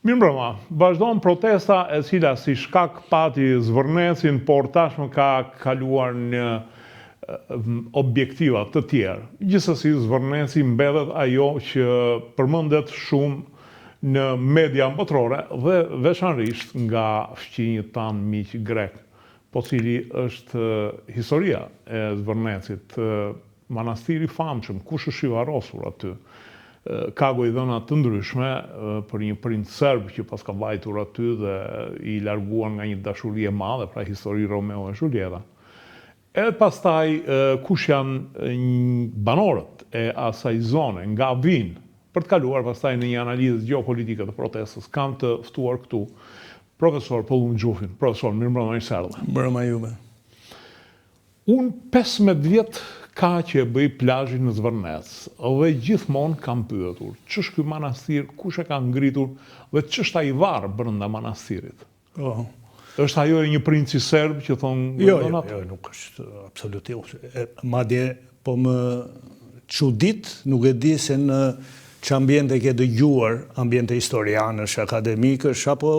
Mirëmbrëma, vazhdon protesta e cila si shkak pati Zvërnecin, por tashmë ka kaluar në objektiva të tjerë. Gjithsesi Zvërneci mbethet ajo që përmendet shumë në media botërore dhe veçanërisht nga fqinjët tanë miq grek, po cili është historia e Zvërnecit, manastiri famshëm, kush është i varrosur aty. Ka gojdhëna të ndryshme për një prind serb që pas ka vajtur aty dhe i larguar nga një dashuri e madhe, pra histori Romeo e Julieta. E pastaj kush janë banorët e asaj zone nga vinë, për të kaluar pastaj në një analizë gjeopolitike të protestës, kam të ftuar këtu profesor Pollum Gjufin. Profesor, mirëmbrëma, mirë se erdhët. Mbrëma juve. Unë 15 vjet ka që e bëj plazhin në Zvërnec, dhe gjithmonë kam pyetur, ç'është ky manastir, kush e ka ngritur dhe ç'është ai varr brenda manastirit? Është ajo e një princi serb që thonë... Jo, nuk është absolutisht. Madje po më çudit, nuk e di se në ç'ambiente ke dëgjuar, ambiente historianësh, akademikësh, apo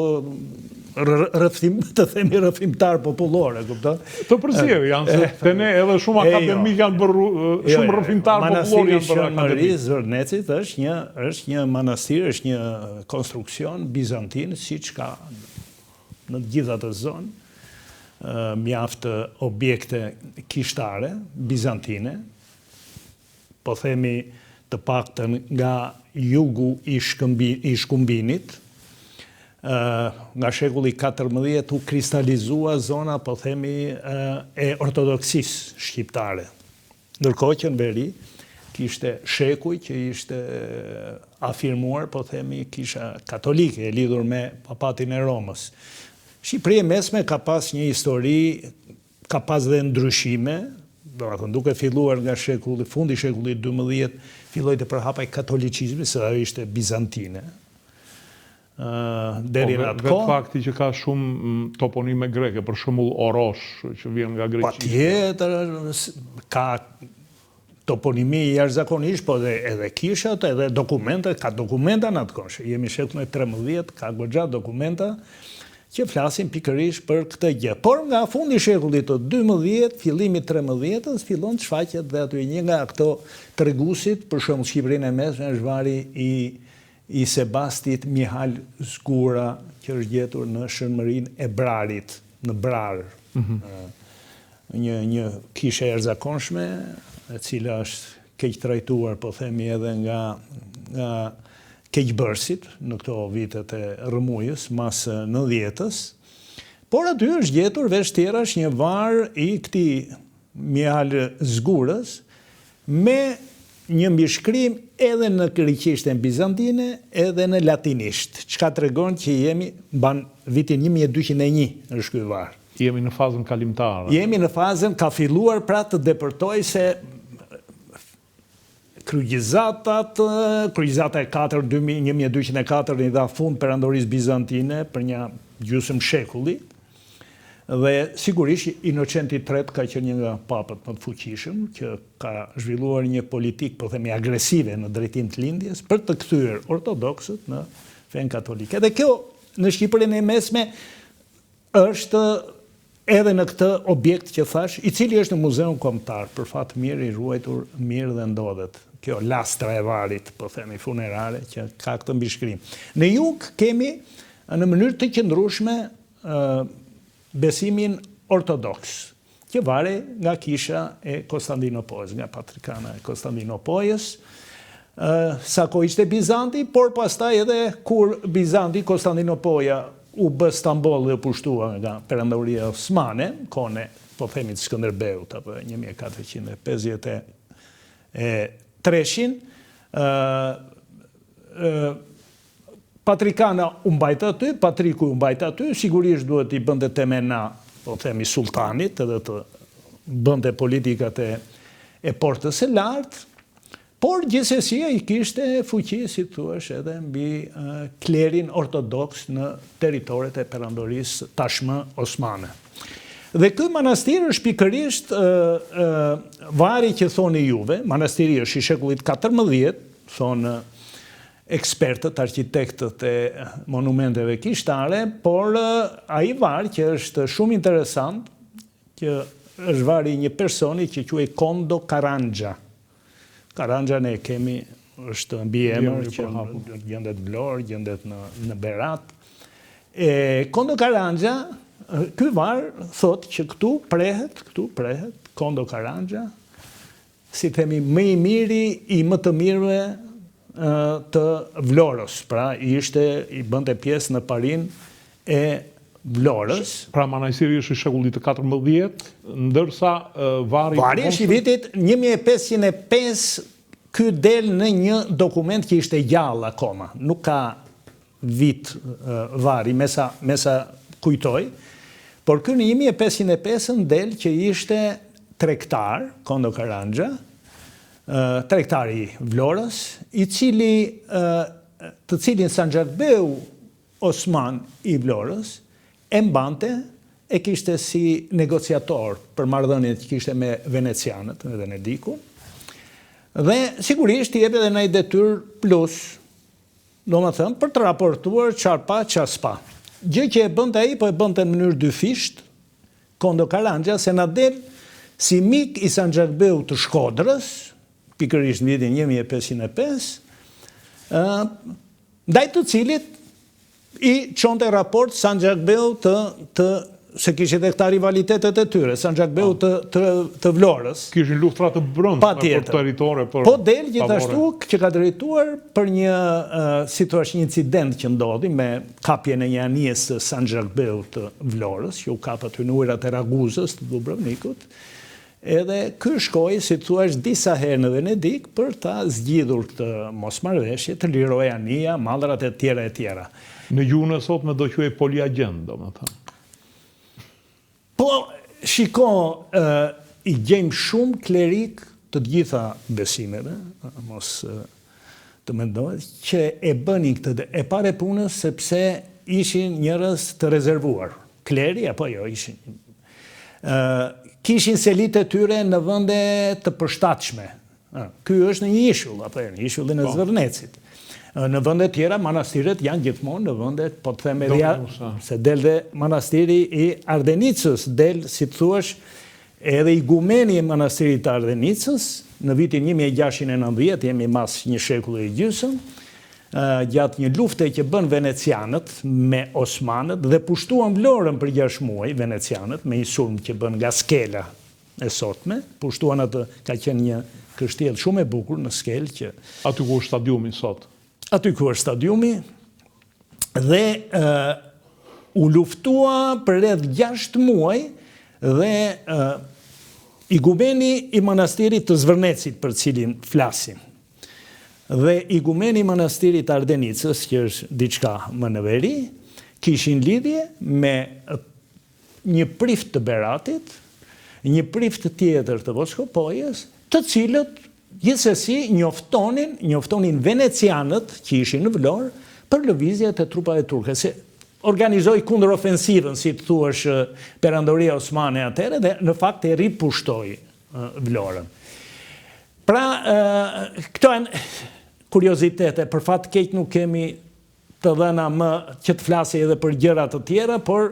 të themi rrëfimtar popullore, kupton? Të përzierë janë, se të ne edhe shumë akademik janë bërë, shumë rrëfimtar popullore janë bërë akademik. Manastiri Zvërnecit është një manastir, është një konstruksion bizantin, siç ka në gjitha të zonë, mjaft objekte kishtare, bizantine, po themi të paktën nga jugu i Shkumbinit, nga shekulli 14 u kristalizua zona, po themi, e ortodoksisë shqiptare. Ndërkohë që në veri kishte shekuj që ishte afirmuar, po themi, kisha katolike, e lidhur me papatin e Romës. Shqipëria e mesme ka pas një histori, ka pas dhe ndryshime, duke filluar nga fundi shekullit 12, filloi të përhapaj katolicizmi, se ajo ishte bizantine. Deri në atë kohë. Vetë fakti që ka shumë toponime greke, për shembull Orosh, që vjen nga Greqia. Patjetër, ka toponimi jashtëzakonisht, po edhe kishat, edhe dokumenta, ka dokumenta në atë kohë. Jemi shekullin e 13, ka goxha dokumenta që flasin pikërisht për këtë gjë. Por nga fundi shekullit të 12, fillimi 13-s, fillon të shfaqet dhe aty një nga këto treguesit, për shembull Shqipërinë e mesme është vari i Sebastit Mihal Zgura, që është gjetur në Shërmërinë e Brarit, në Brar. Një kishë e jashtëzakonshme, e cila është keq trajtuar, po themi edhe nga keqbërësit në këto vitet e rrëmujës, mas 90-s, por aty është gjetur veç tjera është një varr i këtij Mihal Zgurës me një mbishkrim edhe në greqishten bizantine, edhe në latinisht, çka tregon që jemi ban vitin 1201 është ky varr. Jemi në fazën kalimtare. Jemi në fazën, ka filluar pra të deportoj se kryqëzata e 4, 1204 i dha fund perandorisë bizantine për një gjysmë shekulli, dhe sigurisht Inocenti III ka qenë një nga papët më të fuqishëm, që ka zhvilluar një politikë, po themi, agresive në drejtim të lindjes, për të kthyer ortodoksët në fen katolike. Dhe kjo në Shqipërinë e mesme është edhe në këtë objekt që thash, i cili është në muzeun kombëtar, për fat mirë i ruajtur mirë dhe ndodhet. Kjo lastra e varit, po themi, funerare, që ka këtë mbishkrim. Në jug kemi në mënyrë të qëndrueshme besimin ortodoks, që vare nga kisha e Konstantinopojës, nga patrikana e Konstantinopojës, sa ko ishte Bizanti, por pastaj edhe kur Bizanti, Konstantinopoja u bë Stamboll dhe pushtua nga perandoria osmane, kone, po themi të Skënderbeut, apo 1453, patrikana u mbajt aty, patriku u mbajt aty, sigurisht duhet i bënde temena, po themi, sultanit, edhe të bënde politikat e portës e lartë, por gjithsesi ai kishte fuqi, si thuash, edhe mbi klerin ortodoks në territoret e perandorisë tashmë osmane. Dhe ky manastir është pikërisht vari që thoni juve, manastiri është i shekullit 14, thonë ekspertët, arqitektët e monumenteve kishtare, por ai var që është shumë interesant, që është vari një personi që quhej Kondo Karanja. Karanja ne kemi, është mbi emër që gjendet Vlorë, gjendet në Berat. Kondo Karanja, ky var thot që këtu prehet Kondo Karanja, si themi më i miri i më të mirëve të Vlorës, pra i bënte pjesë në parin e Vlorës. Pra manastiri është i shekullit të 14, ndërsa vari është i vitit 1505, ky del në një dokument që ishte gjallë akoma, nuk ka vit vari, mesa kujtoj, por ky në 1505 del që ishte tregtar, Kondo Karanja, tregtari i Vlorës, të cilin Sanxhakbeu Osman i Vlorës e mbante, e kishte si negociator për marrëdhëniet që kishte me venecianët në Venedikun, dhe sigurisht i jep edhe ndaj detyrë plus, domethënë për të raportuar çfarë pa, çfarë s'pa. Gjë që e bënte ai, po e bënte në mënyrë dyfisht, Kondo Karanja, se na del si mik i Sanxhakbeu të Shkodrës, pikërisht në vitin 1505, ndaj të cilit i çonte raport Sanxhakbeu se kishte edhe këta rivalitetet e tyre, Sanxhakbeu të Vlorës. Kishin luftra të brendshme për territore. Po del gjithashtu që ka drejtuar për një situacion, një incident që ndodhi me kapjen e një anijes të Sanxhakbeu të Vlorës, që u kap aty në ujërat e Raguzës të Dubrovnikut. Edhe ky shkoi, si thua, disa herë në Venedik për ta zgjidhur këtë mosmarrëveshje, të liroj anija, mallrat e tjera. Në gjuhën e sotme do quhej poliagent, domethënë. Po, shiko, i gjejmë shumë klerik të gjitha besimeve, mos të mendohet, që e bënin këtë, e pare punës sepse ishin njerëz të rezervuar. Kleri, apo jo, ishin. Kishin selit e tyre në vende të përshtatshme. Ky është në një ishull, apo në ishullin e Zvërnecit. Në vende tjera, manastiret janë gjithmonë në vende, po të theme se del dhe manastiri i Ardenicës, del, si të thuash, edhe igumeni i manastirit të Ardenicës, në vitin 1690, jemi mas një shekull e gjysmë, gjatë një lufte që bën venecianët me osmanët dhe pushtuan Vlorën për 6 muaj, venecianët, me një sulm që bën nga skela e sotme, pushtuan atë, ka qenë një kështjellë shumë e bukur në skelë që... Aty ku është stadiumi sot? Aty ku është stadiumi, dhe u luftua për rreth 6 muaj dhe igumeni i manastirit të Zvërnecit për cilin flasim, dhe igumeni i manastirit të Ardenicës, që është diçka më në veri, kishin lidhje me një prift të Beratit, një prift tjetër të Voskopojës, të cilët gjithsesi njoftonin venecianët që ishin në Vlorë për lëvizjet e trupave turke. Se organizoi kundër ofensivën, si të thuash, perandoria osmane atëherë, dhe në fakt e ripushtoi Vlorën. Pra, këto janë kuriozitete, për fat keq nuk kemi të dhëna më që të flasi edhe për gjëra të tjera, por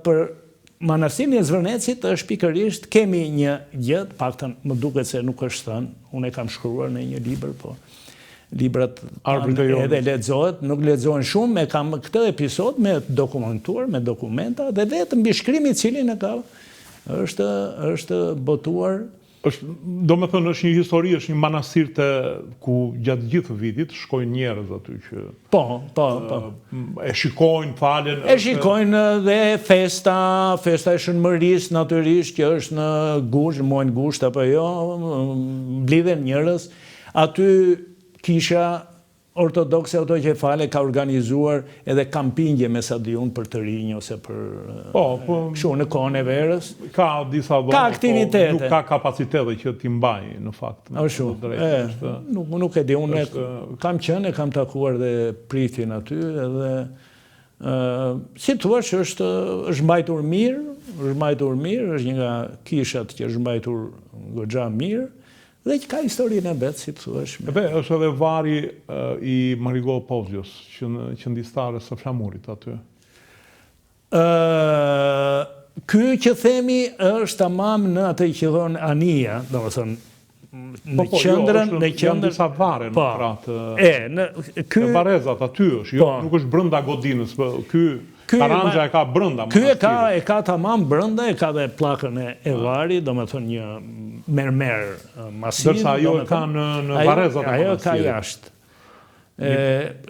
për manastirin e Zvërnecit është pikërisht kemi një gjë, paktën më duket se nuk është thënë, unë e kam shkruar në një libër, po librat edhe lexohet, nuk lexohen shumë, e kam këtë episod me dokumentuar, me dokumenta, dhe vetëm mbi shkrimi i cilin e ka është botuar. Do me thënë, është një histori, është një manastir ku gjatë gjithë vitit shkojnë njerëz aty që... Po. E shikojnë, falen... E shikojnë dhe festa e Shënmërisë, natyrisht, që është në gusht, në muajin gusht, apo jo, mblidhen njerëz. Aty kisha ortodokse autokefale ka organizuar edhe kampingje me stadium për të rinj ose për kështu në kohën e verës. Ka disa dhënë, aktivitete. Nuk ka kapacitete që t'i mbajë në fakt. Nuk e di, unë kam qenë, kam takuar dhe pritin aty edhe si thua që është mbajtur mirë, është një nga kishat që është mbajtur goxha mirë Dhe që ka historinë e vetë, si të thuash. Edhe është edhe vari i Marigol Pozgjos, qëndistare së flamurit aty. Ky që themi është tamam në atë që thonë Ania, do më thonë, në qëndrën, janë disa vare në kratë. Ky Varezat aty është, nuk është brenda godinës, ky Karanja e ka brenda. Ky e ka tamam brenda, e ka dhe plakën e vari, do me thënë një mermer masiv. Dërsa ajo e ka në Varezat e ajo ka jashtë.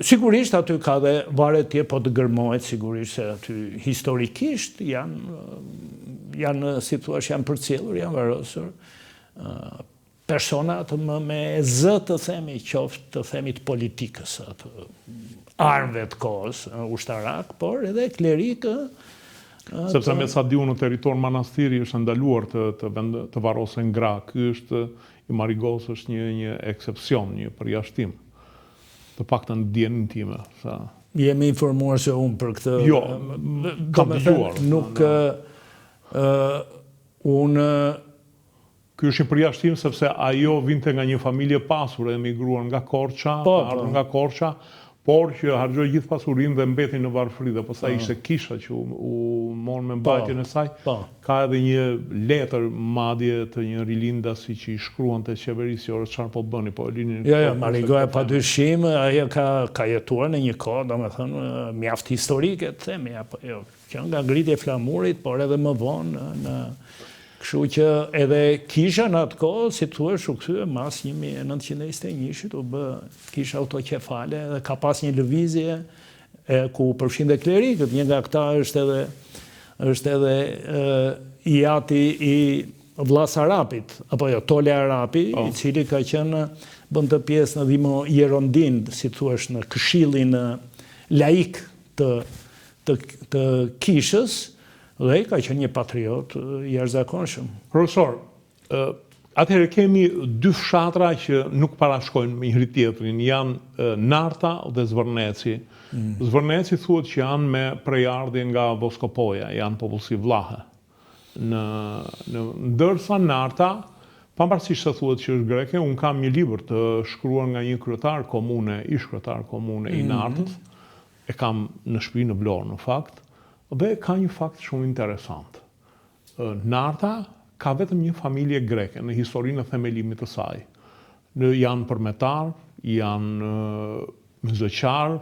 Sigurisht aty ka dhe varet tje, po të gërmojt, sigurisht se aty historikisht janë, si thuash, janë përcjellur, janë varosur. Personat me zë të themi, qoftë të themi të politikës, armëve të kohës, ushtarak, por edhe klerikë. Sepse me sa diu në territor manastiri është ndaluar të varosen gra. Ky është, i Marigols është një eksepsion, një përjashtim. Të paktën dijen time. Jemi informuar se unë për këtë. Jo, kam dëgjuar. Nuk unë. Ky është një përjashtim sepse ajo vinte nga një familje pasur, emigruar nga Korça, ardhur nga Korça, por që harxhoi gjithë pasurinë dhe mbeti në varfëri dhe pastaj ishte kisha që u morën me mbajtjen e saj. Ka edhe një letër madje të një rilindasi që i shkruante qeverisë çfarë po bëni, po linin. Jo, Marigoja padyshim, ajo ka jetuar në një kohë, domethënë mjaft historike, të themi, apo jo, që nga ngritja e flamurit, por edhe më vonë në kështu që edhe kisha në atë kohë, si të thuash, u kthye mas 1921-shit, u bë kisha autokefale dhe ka pas një lëvizje ku përfshin dhe klerikët. Një nga këta është edhe i ati i vllas Arapit, apo jo, Tole Arapi, i cili ka qenë bën të pjesë në Dhimo Jerondin, si të thuash, në këshillin laik të kishës, dhe ka qenë një patriot i jashtëzakonshëm. Profesor, atëherë kemi dy fshatra që nuk parashkojnë me njëri tjetrin, janë Narta dhe Zvërneci. Zvërneci thuhet që janë me prejardhje nga Voskopoja, janë popullsi vllahe. Ndërsa Narta, pavarësisht se thuhet që është greke, unë kam një libër të shkruar nga një kryetar komune, ish kryetar komune i Nartës, e kam në shtëpi në Vlorë në fakt. Dhe ka një fakt shumë interesant. Narta ka vetëm një familje greke në historinë e themelimit të saj. Janë përmetar, janë mëzëqar,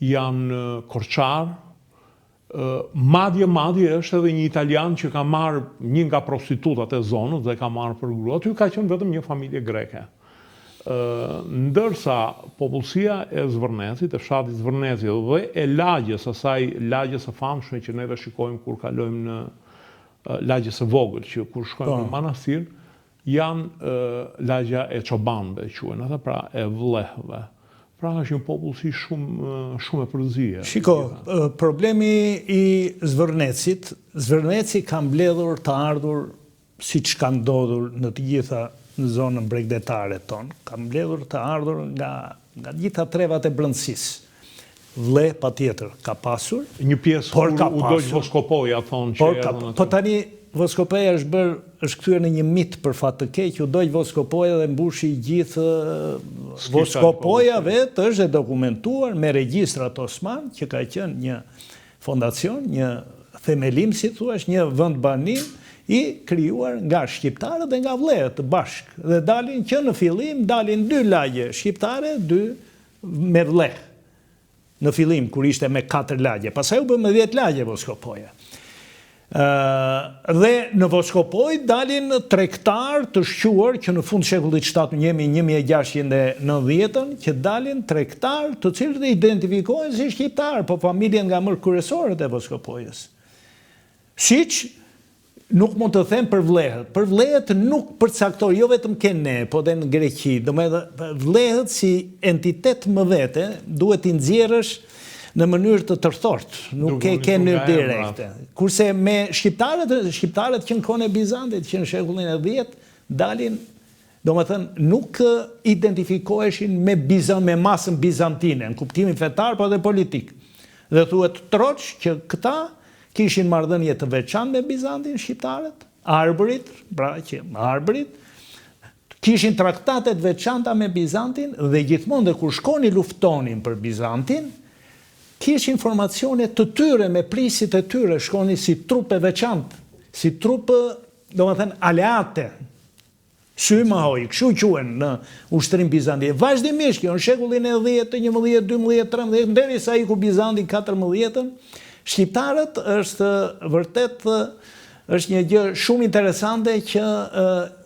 janë korçar. Madje është edhe një italian që ka marrë një nga prostitutat e zonës dhe ka marrë për grua. Aty ka qenë vetëm një familje greke. Ndërsa popullsia e Zvërnecit, e fshatit Zvërnecit dhe e lagjes, asaj lagjes së famshme që ne dhe shikojmë kur kalojmë në lagjes së vogël, që kur shkojmë në manastir, janë lagja e çobanëve, quhen ata, pra e vllehëve. Pra është një popullsi shumë e përzije. Shiko, problemi i Zvërneci ka mbledhur të ardhur siç ka ndodhur në të gjitha në zonën bregdetare tonë, ka mbledhur të ardhur nga gjitha trevat e brëndësisë. Vlle, pa tjetër, ka pasur. Një pjesë kur u dojë Voskopoja, thonë që edhe në po tani, Voskopoja është kthyer në një mit për fat të keq, u dojë Voskopoja dhe mbushi gjithë Voskopoja vetë është e dokumentuar me regjistrat Osman, që ka qenë një fondacion, një themelim, si thuash, një vend banim, i krijuar nga shqiptarët dhe nga vlehët bashk. Dhe dalin që në fillim, dalin 2 lagje shqiptare, 2 me vlehë. Në fillim, kur ishte me 4 lagje. Pastaj u bë me 10 lagje Voskopoja. Dhe në Voskopoj dalin tregtar të shquar, që në fund shekullit 7, jemi 1690, që dalin tregtar të cilët identifikohen si shqiptar, po familjen nga më kryesorët e Voskopojës. Siç nuk mund të them për vlehët. Për vlehët nuk përcaktoj, jo vetëm ke ne, po dhe në Greqi. Vlehët si entitet më vete, duhet i nxjerrësh në mënyrë të tërthort, nuk ke në direkte. Kurse me shqiptarët që në kohën e Bizantit, që në shekullin e 10, dalin, do më thënë, nuk identifikoheshin me masën bizantine, në kuptimin fetar, po dhe politik. Dhe thuhet troç që këta kishin marrëdhënie të veçantë me Bizantin shqiptarët, arbërit, pra që arbërit, Kishin traktatet veçanta me Bizantin dhe gjithmonë dhe kur shkoni luftonin për Bizantin, kishin informacione të tyre me prisit e tyre, shkoni si trupe veçantë, si trupe, do më thënë, aleate, Symahoj, kështu quhen në ushtrim Bizantin. Vazhdimisht kjo në shekullin e 10, 11, 12, 13, derisa iku Bizanti 14-ën, shqiptarët është vërtet është një gjë shumë interesante që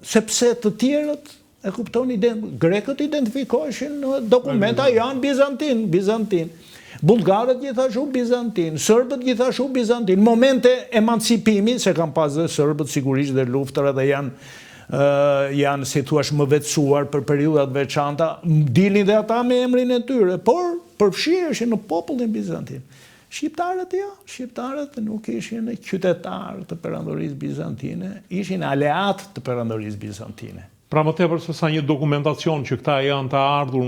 sepse të tjerët e kuptoni, grekët identifikoheshin në dokumenta janë Bizantin. Bulgarët gjithashtu Bizantin, Sërbët gjithashtu Bizantin. Momente emancipimi, se kam pas dhe Sërbët sigurisht dhe luftëra dhe janë si thuash më vetësuar për periudat veçanta, dilin dhe ata me emrin e tyre, por përfshirëshin në popullin Bizantin. Shqiptarët nuk ishin qytetarë të perandorisë bizantine, ishin aleat të perandorisë bizantine. Pra më tepër se sa një dokumentacion që këta janë të ardhur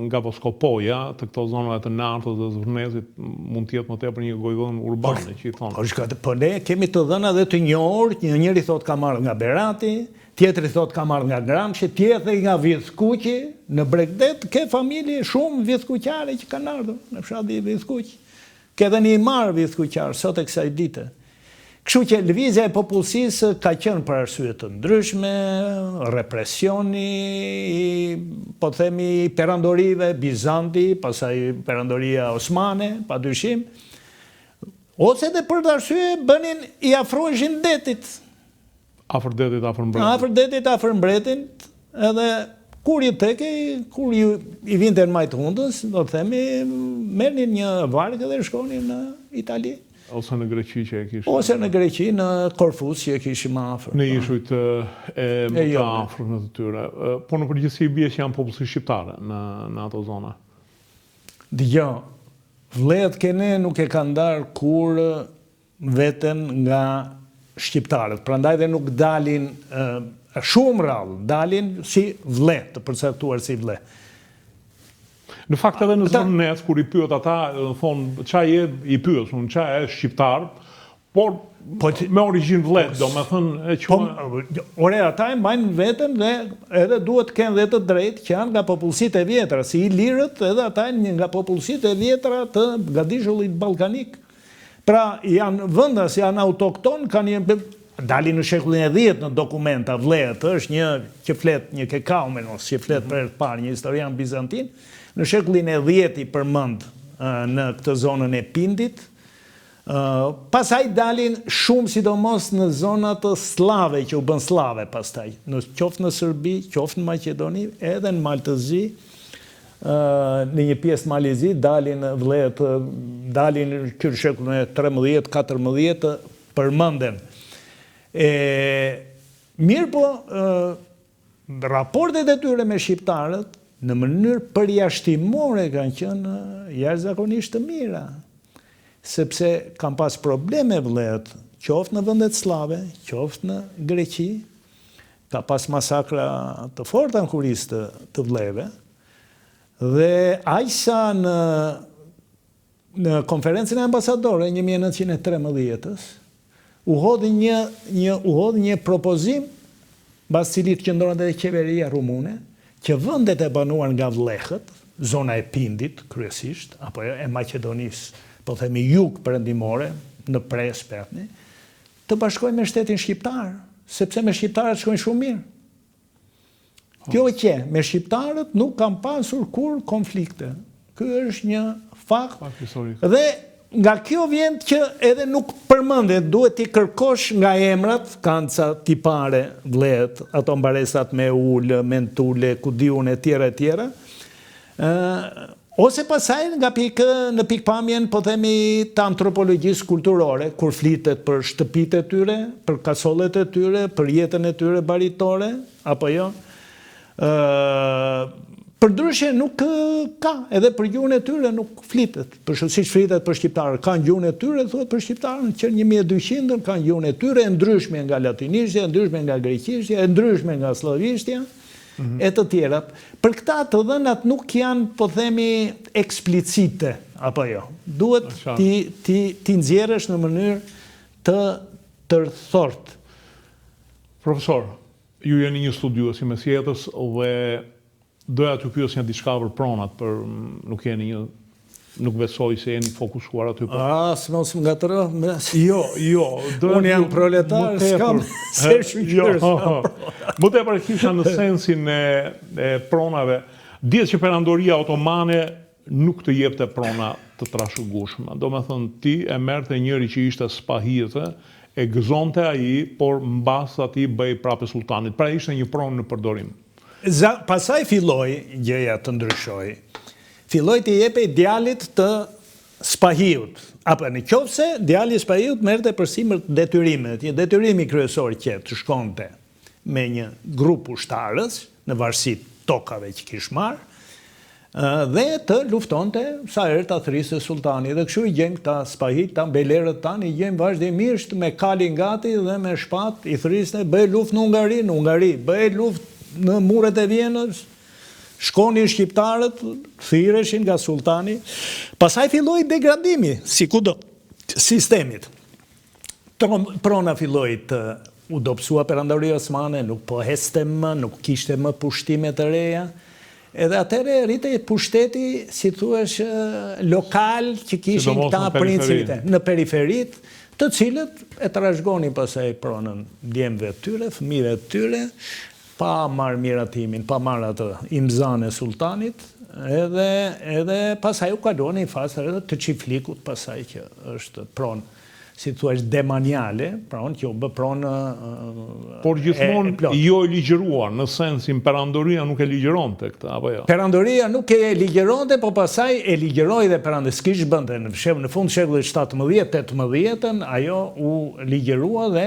nga Voskopoja, të këto zonave të Nartës dhe Zvërnesit, mund t'jetë më tepër një gojdhën urbane që i thonë. Po ne kemi të dhëna dhe të njohur, njëri thot ka marrë nga Berati, tjetëri thot ka marrë nga Gramsci, tjetëri nga Vithkuqi, në Bregdet ke familje shumë vithkuqare që kanë ardhur, në fshati Vithkuq. Ke dhe një marrë vithkuqarë, sot e kësaj dite. Kështu që lëvizja e popullsisë ka qenë për arsye të ndryshme, represioni, po themi perandorive, Bizanti, pastaj perandoria Osmane, pa dyshim, ose dhe për të arsye bënin i afroheshin detit. Afër detit, afër mbretit. Afër detit, afër mbretit, edhe kur i vinte në majtë hundës, do të themi, merrnin një varkë dhe shkonin në Itali. Ose në Greqi që e kishë. Ose në Greqi, në Korfuz që e kishë më afër. Në ishujt e më të afër në të tyre. Po në përgjithësi bie që janë popullsi shqiptare në ato zona. Dgjoj, vllet kene nuk e kanë ndarë kur veten nga shqiptarët. Prandaj dhe nuk dalin shumë rrallë, dalin si vllet, të përcaktuar si vllet. Në fakt edhe në Zvërnes, kur i pyet ata, thonë, qa je i pyet, qa e shqiptar, por me origjinë vlet, do me thënë e që... Ore, ata e mbajnë veten dhe edhe duhet të kenë dhe të drejtë që janë nga popullsitë e vjetra, si i lirët edhe ata nga popullsitë e vjetra të gadishullit balkanik. Pra, janë vëndas, janë autokton, dalin në shekullin e 10 në dokumenta vlet, është një që flet, një Kekaumenos, që flet për të parë, një historian bizantin, në shekullin e 10 i përmend në këtë zonën e Pindit, pasaj dalin shumë sidomos në zonat të slave, që u bën slave pastaj, qoftë në Sërbi, qoftë në Maqedoni, edhe në Maltëzi, në një pjesë Malizi, dalin vlet, dalin kërë shekullin e 13-14 përmenden. Mirë po, raportet e tyre me shqiptarët, në mënyrë përjashtimore kanë qenë jashtëzakonisht të mira, sepse kanë pas probleme vlet, qoftë në vendet slave, qoftë në Greqi, ka pas masakra të forta në kuristë të vleve, dhe aqsa në konferencën e ambasadore 1913-ës, u hodhi një propozim, bas cilit qëndron edhe qeveria rumune, që vëndet e banuar nga vlehët, zona e Pindit, kryesisht, apo e Maqedonisë, po themi jug perëndimore, në pres pertni, të bashkojnë me shtetin shqiptar, sepse me shqiptarët shkojnë shumë mirë. Kjo që me shqiptarët nuk kanë pasur kur konflikte. Ky është një fakt. Dhe nga kjo vjen që edhe nuk përmendet, duhet t'i kërkosh nga emrat, kanë ca tipare vlet, ato mbaresat me ul, mentule, kudiun e tjera, ose pasaj nga në pikpamjen, po themi, të antropologjisë kulturore, kur flitet për shtëpit e tyre, për kasollet e tyre, për jetën e tyre baritore, apo jo, përdryshe nuk ka, edhe për gjuhën e tyre nuk flitet. Si që flitet për shqiptarë, kanë gjuhën e tyre, thuhet për shqiptarën, që 1200 kanë gjuhën e tyre, e ndryshme nga latinishtja, e ndryshme nga greqishtja, e ndryshme nga slavishtja, e të tjerat. Për këta të dhënat nuk janë, po themi, eksplicite, apo jo. Duhet ti nxjerrësh në mënyrë të tërthort. Profesor, ju jeni një studiues i mesjetës dhe doja t'ju pyes një diçka për pronat, për nuk besoj se jeni fokusuar aty. S'mos më ngatëro. Jo. Unë jam proletar, s'kam se shqyrës. Më tepër kisha në sensin e pronave. Dihet që perandoria otomane nuk të jepte prona të trashëgueshme. Do me thënë, ti e merrte njëri që ishte spahirë, e gëzonte ai, por mbas ati bëj prapë sultanit. Pra ishte një pronë në përdorim. Pasaj filloi gjëja të ndryshoi. Filloi të jepej djalit të spahiut. Apo në qoftë se djali i spahiut merrte përsipër detyrimet. Një detyrimi kryesor që të shkonte me një grup ushtarës në varësi tokave që kish marrë, dhe të luftonte sa herë ta thrisë sultani. Dhe kështu i gjejmë këta spahit, ta belerët tanë, i gjejmë vazhdimisht me kalin gati dhe me shpat, i thrisne, bëj luft në Ungari, bëj luft në muret e Vienës, shkonin shqiptarët, thirreshin nga sultani. Pastaj filloi degradimi, si kudo, sistemit. Prona filloi të u dobësua perandoria osmane, nuk po heste më, nuk kishte më pushtime të reja. Edhe atëre rritej pushteti, si thuash, lokal që kishin këta principit në periferit, të cilët e trashëgonin pastaj pronën djemve të tyre, fëmijëve të tyre, pa marrë miratimin, pa marrë atë imzan e sultanit, edhe pasaj u kaloni në fazë të çiflikut, pasaj që është pronë, si thua, demaniale, pronë që u bë pronë por gjithmonë jo e ligjëruar, në sensin perandoria nuk e ligjëronte këtë, apo jo? Perandoria nuk e ligjëronte, po pasaj e ligjëroi dhe perandoria, s'kish bënte, në fund shekullit 17-18, ajo u ligjërua dhe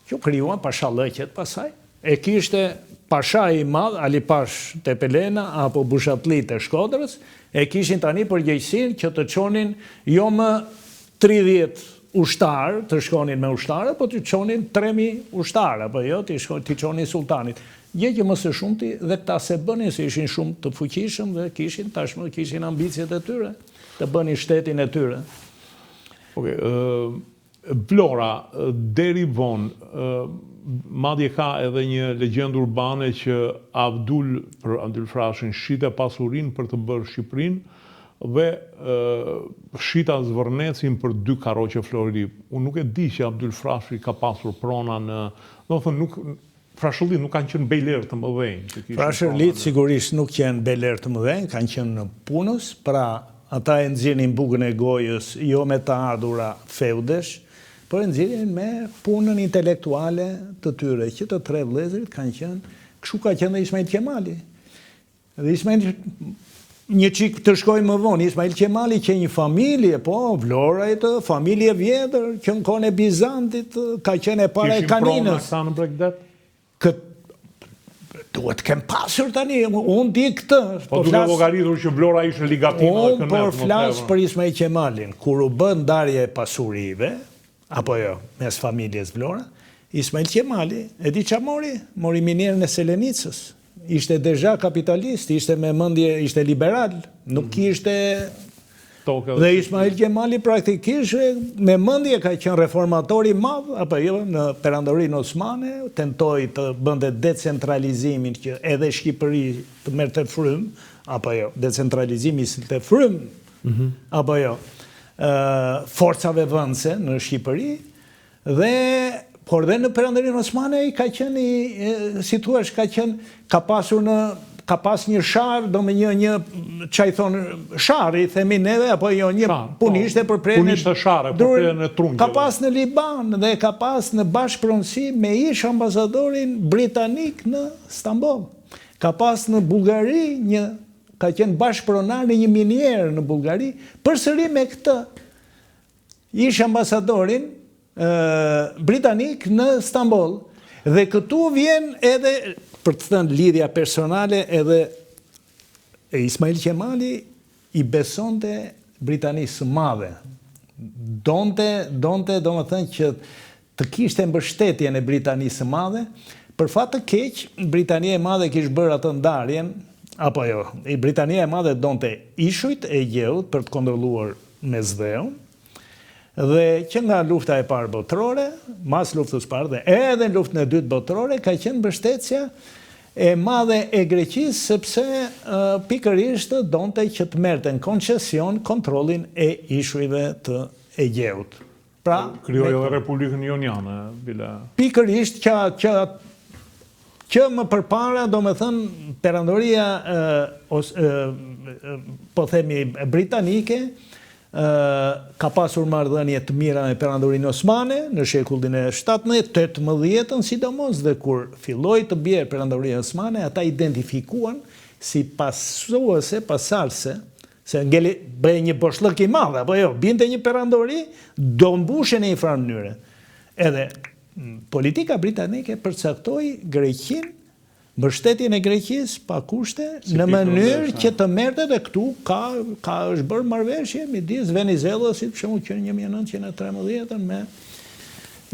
që krijuan pashallëqet pasaj. E kishte pasha i madh, Ali Pash të Pelena, apo Bushatlit të Shkodrës, e kishin tani përgjegjësinë që të çonin jo më 30 ushtarë, të shkonin me ushtarë, po të çonin 3000 ushtarë, apo jo, të çonin sultanit. Gjë që më së shumti dhe këta se bënin se ishin shumë të fuqishëm dhe tashmë kishin ambicjet e tyre, të bënin shtetin e tyre. Okej, Vlora, deri vonë, madje ka edhe një legjendë urbane që për Abdul Frashin shite pasurinë për të bërë Shqipërinë dhe shita zvërnecin për 2 karroqe flori. Unë nuk e di që Abdul Frashi ka pasur prona Frashëllit nuk kanë qenë bejlerë të mëdhenj. Frashëllit sigurisht nuk qenë bejlerë të mëdhenj, kanë qenë në punës, pra ata e nxjerrin bugën e gojës jo me të ardhura feudesh, por e nxjerrin me punën intelektuale të tyre, që të 3 vëllezërit kanë qenë, kështu ka qenë dhe Ismail Qemali. Dhe Ismail, një çik të shkoj më vonë, Ismail Qemali që një familje, po, Vlorajt, familje vjetër, që në kone Bizantit, ka qenë e para e Kaninës. Kishin prona këta në Bregdet? Duhet kem pasur tani, unë di këtë. Po duke llogaritur që Vlora ishte ligatima dhe kënet. Unë por flas për Ismail Qemalin, kur u bën ndarje e pasurive, apo jo, mes familjes Vlora, Ismail Qemali, e di qa mori minierën e Selenicës. Ishte deja kapitalist, ishte me mendje, ishte liberal, nuk ishte... Dhe Ismail Qemali praktikisht me mendje ka qenë reformatori madh, apo jo, në perandorinë osmane, tentoi të bënte decentralizimin që edhe Shqipëri të merrte frym, apo jo, decentralizimi silte frym, apo jo, forcave vendse në Shqipëri, por dhe në perandorinë osmane i ka qenë, si thuash, ka pas një sharë, do me një, që i thonë, sharë, i themi neve, apo jo një punishte për prejnë... Punishte sharë, për prejnë e trungjeve. Ka pas në Liban dhe ka pas në bashkëpronësi me ish ambasadorin britanik në Stamboll. Ka pas në Bullgari, ka qenë bashkëpronar në një minierë në Bullgari, përsëri me këtë ish ambasadorin britanik në Stamboll. Dhe këtu vjen edhe, për të thënë lidhja personale, edhe Ismail Qemali i besonte Britanisë së madhe. Donte, do më thënë që të kishte mbështetjen e Britanisë së madhe, për fat të keq, Britania e madhe kishte bërë atë ndarjen, apo jo, Britania e madhe donte ishujt e gjeut për të kontrolluar Mesdheun, Dhe që nga lufta e parë botërore, mas luftës parë dhe edhe luftën e dytë botërore, ka qenë mbështetja e madhe e Greqisë, sepse pikërisht donte që të merrte në koncesion kontrollin e ishujve të Egeut. Pra, krijoi edhe Republikën Ioniane, bile. Pikërisht që më përpara, do me thënë, perandoria, po themi, britanike, ka pasur marrëdhënie të mira me perandorinë osmane në shekullin e 17-18, sidomos, dhe kur filloi të bjerë perandoria osmane, ata identifikuan si pasarse, se bëj një boshllëk i madh, apo jo, binte një perandori, do mbushe në një farë mënyre. Edhe politika britanike përcaktoi Greqinë, mbështetjen e Greqisë pa kushte, në mënyrë që të merrte, dhe këtu është bërë marrëveshje midis Venizelës, si për shembull që në 1913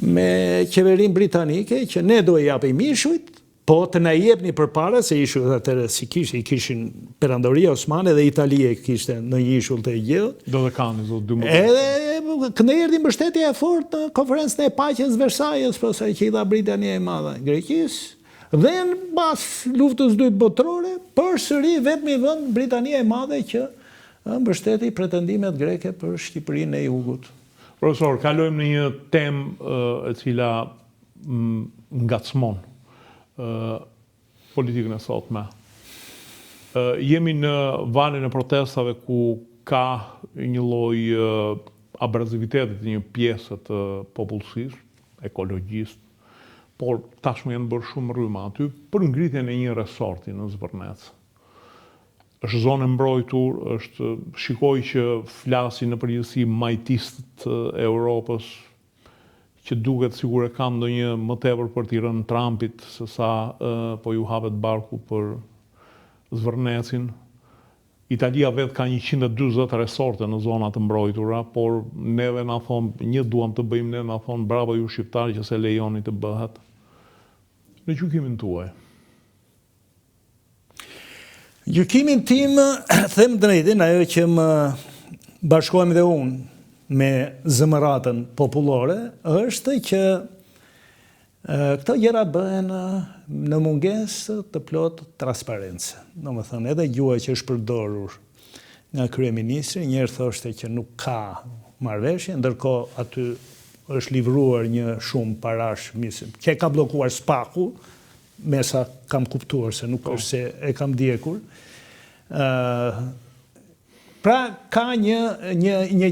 me qeverinë britanike, që ne do i japim ishujt, po të na jepni përpara, se ishujt atëherë si kishin perandoria osmane dhe Italia kishte në një ishull të Egeut. Do dhe kanë, zotë 12. Edhe këndë erdhi mbështetja e fortë në konferencën e paqes Versajës, pastaj që i dha Britania e Madhe Greqisë. Dhe në pas luftës dytë botërore, përsëri vetëm i vend Britania e Madhe që mbështeti pretendimet greke për Shqipërinë e Jugut. Profesor, kalojmë në një temë e cila ngacmon politikën e sotme. Jemi në valin e protestave ku ka një lloj abraziviteti të një pjesë të popullsisë, ekologjistë, por tashmë janë bërë shumë rrymë aty për ngritjen e një resorti në Zvërnec. Është zonë e mbrojtur, shikoj që flasin në përgjithësi majtistët e Europës, që duket sigur e kanë ndonjë më tepër për t'i rënë Trumpit se sa po ju hapet barku për Zvërnecin. Italia vetë ka 140 resorte në zonat të mbrojtura, por neve na thonë, një duam të bëjmë, ne na thonë bravo ju shqiptarë që se lejoni të bëhet. Në gjykimin tuaj? Gjykimin tim, them drejtin, ajo që më bashkohem dhe unë me zëmëratën popullore, është që këto gjëra bëhen në mungesë të plot transparencë. Domethënë, edhe gjuha që është përdorur nga kryeministri, njerë thoshte që nuk ka marrëveshje, ndërkohë aty është livruar një shumë parash, që ka blokuar Spaku, me sa kam kuptuar, se nuk është se e kam djekur. Pra, ka një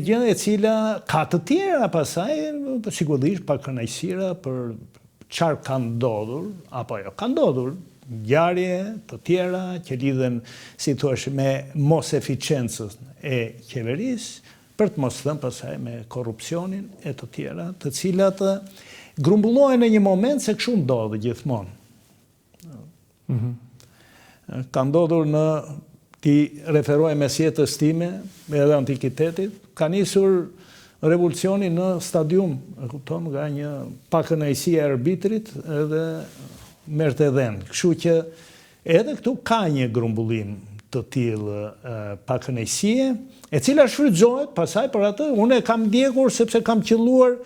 gjë e cila ka të tjera pasaj, sigurisht pa kënaqësira për çfarë ka ndodhur, apo jo, ka ndodhur ngjarje të tjera që lidhen, si thuash, me mos eficiencën e qeverisë, për të mos thënë pasaj me korrupsionin e të tjera, të cilat grumbullohen në një moment se kështu ndodhë gjithmonë. Ka ndodhur ti referoj mes jetës time, edhe antikitetit, ka nisur revolucioni në stadium, e kupton, nga një pakënaqësi e arbitrit edhe merrte dhënë. Kështu që edhe këtu ka një grumbullim të tillë pakënaqësie, e cila shfrytëzohet pasaj për atë. Unë e kam ndjekur sepse kam qelluar,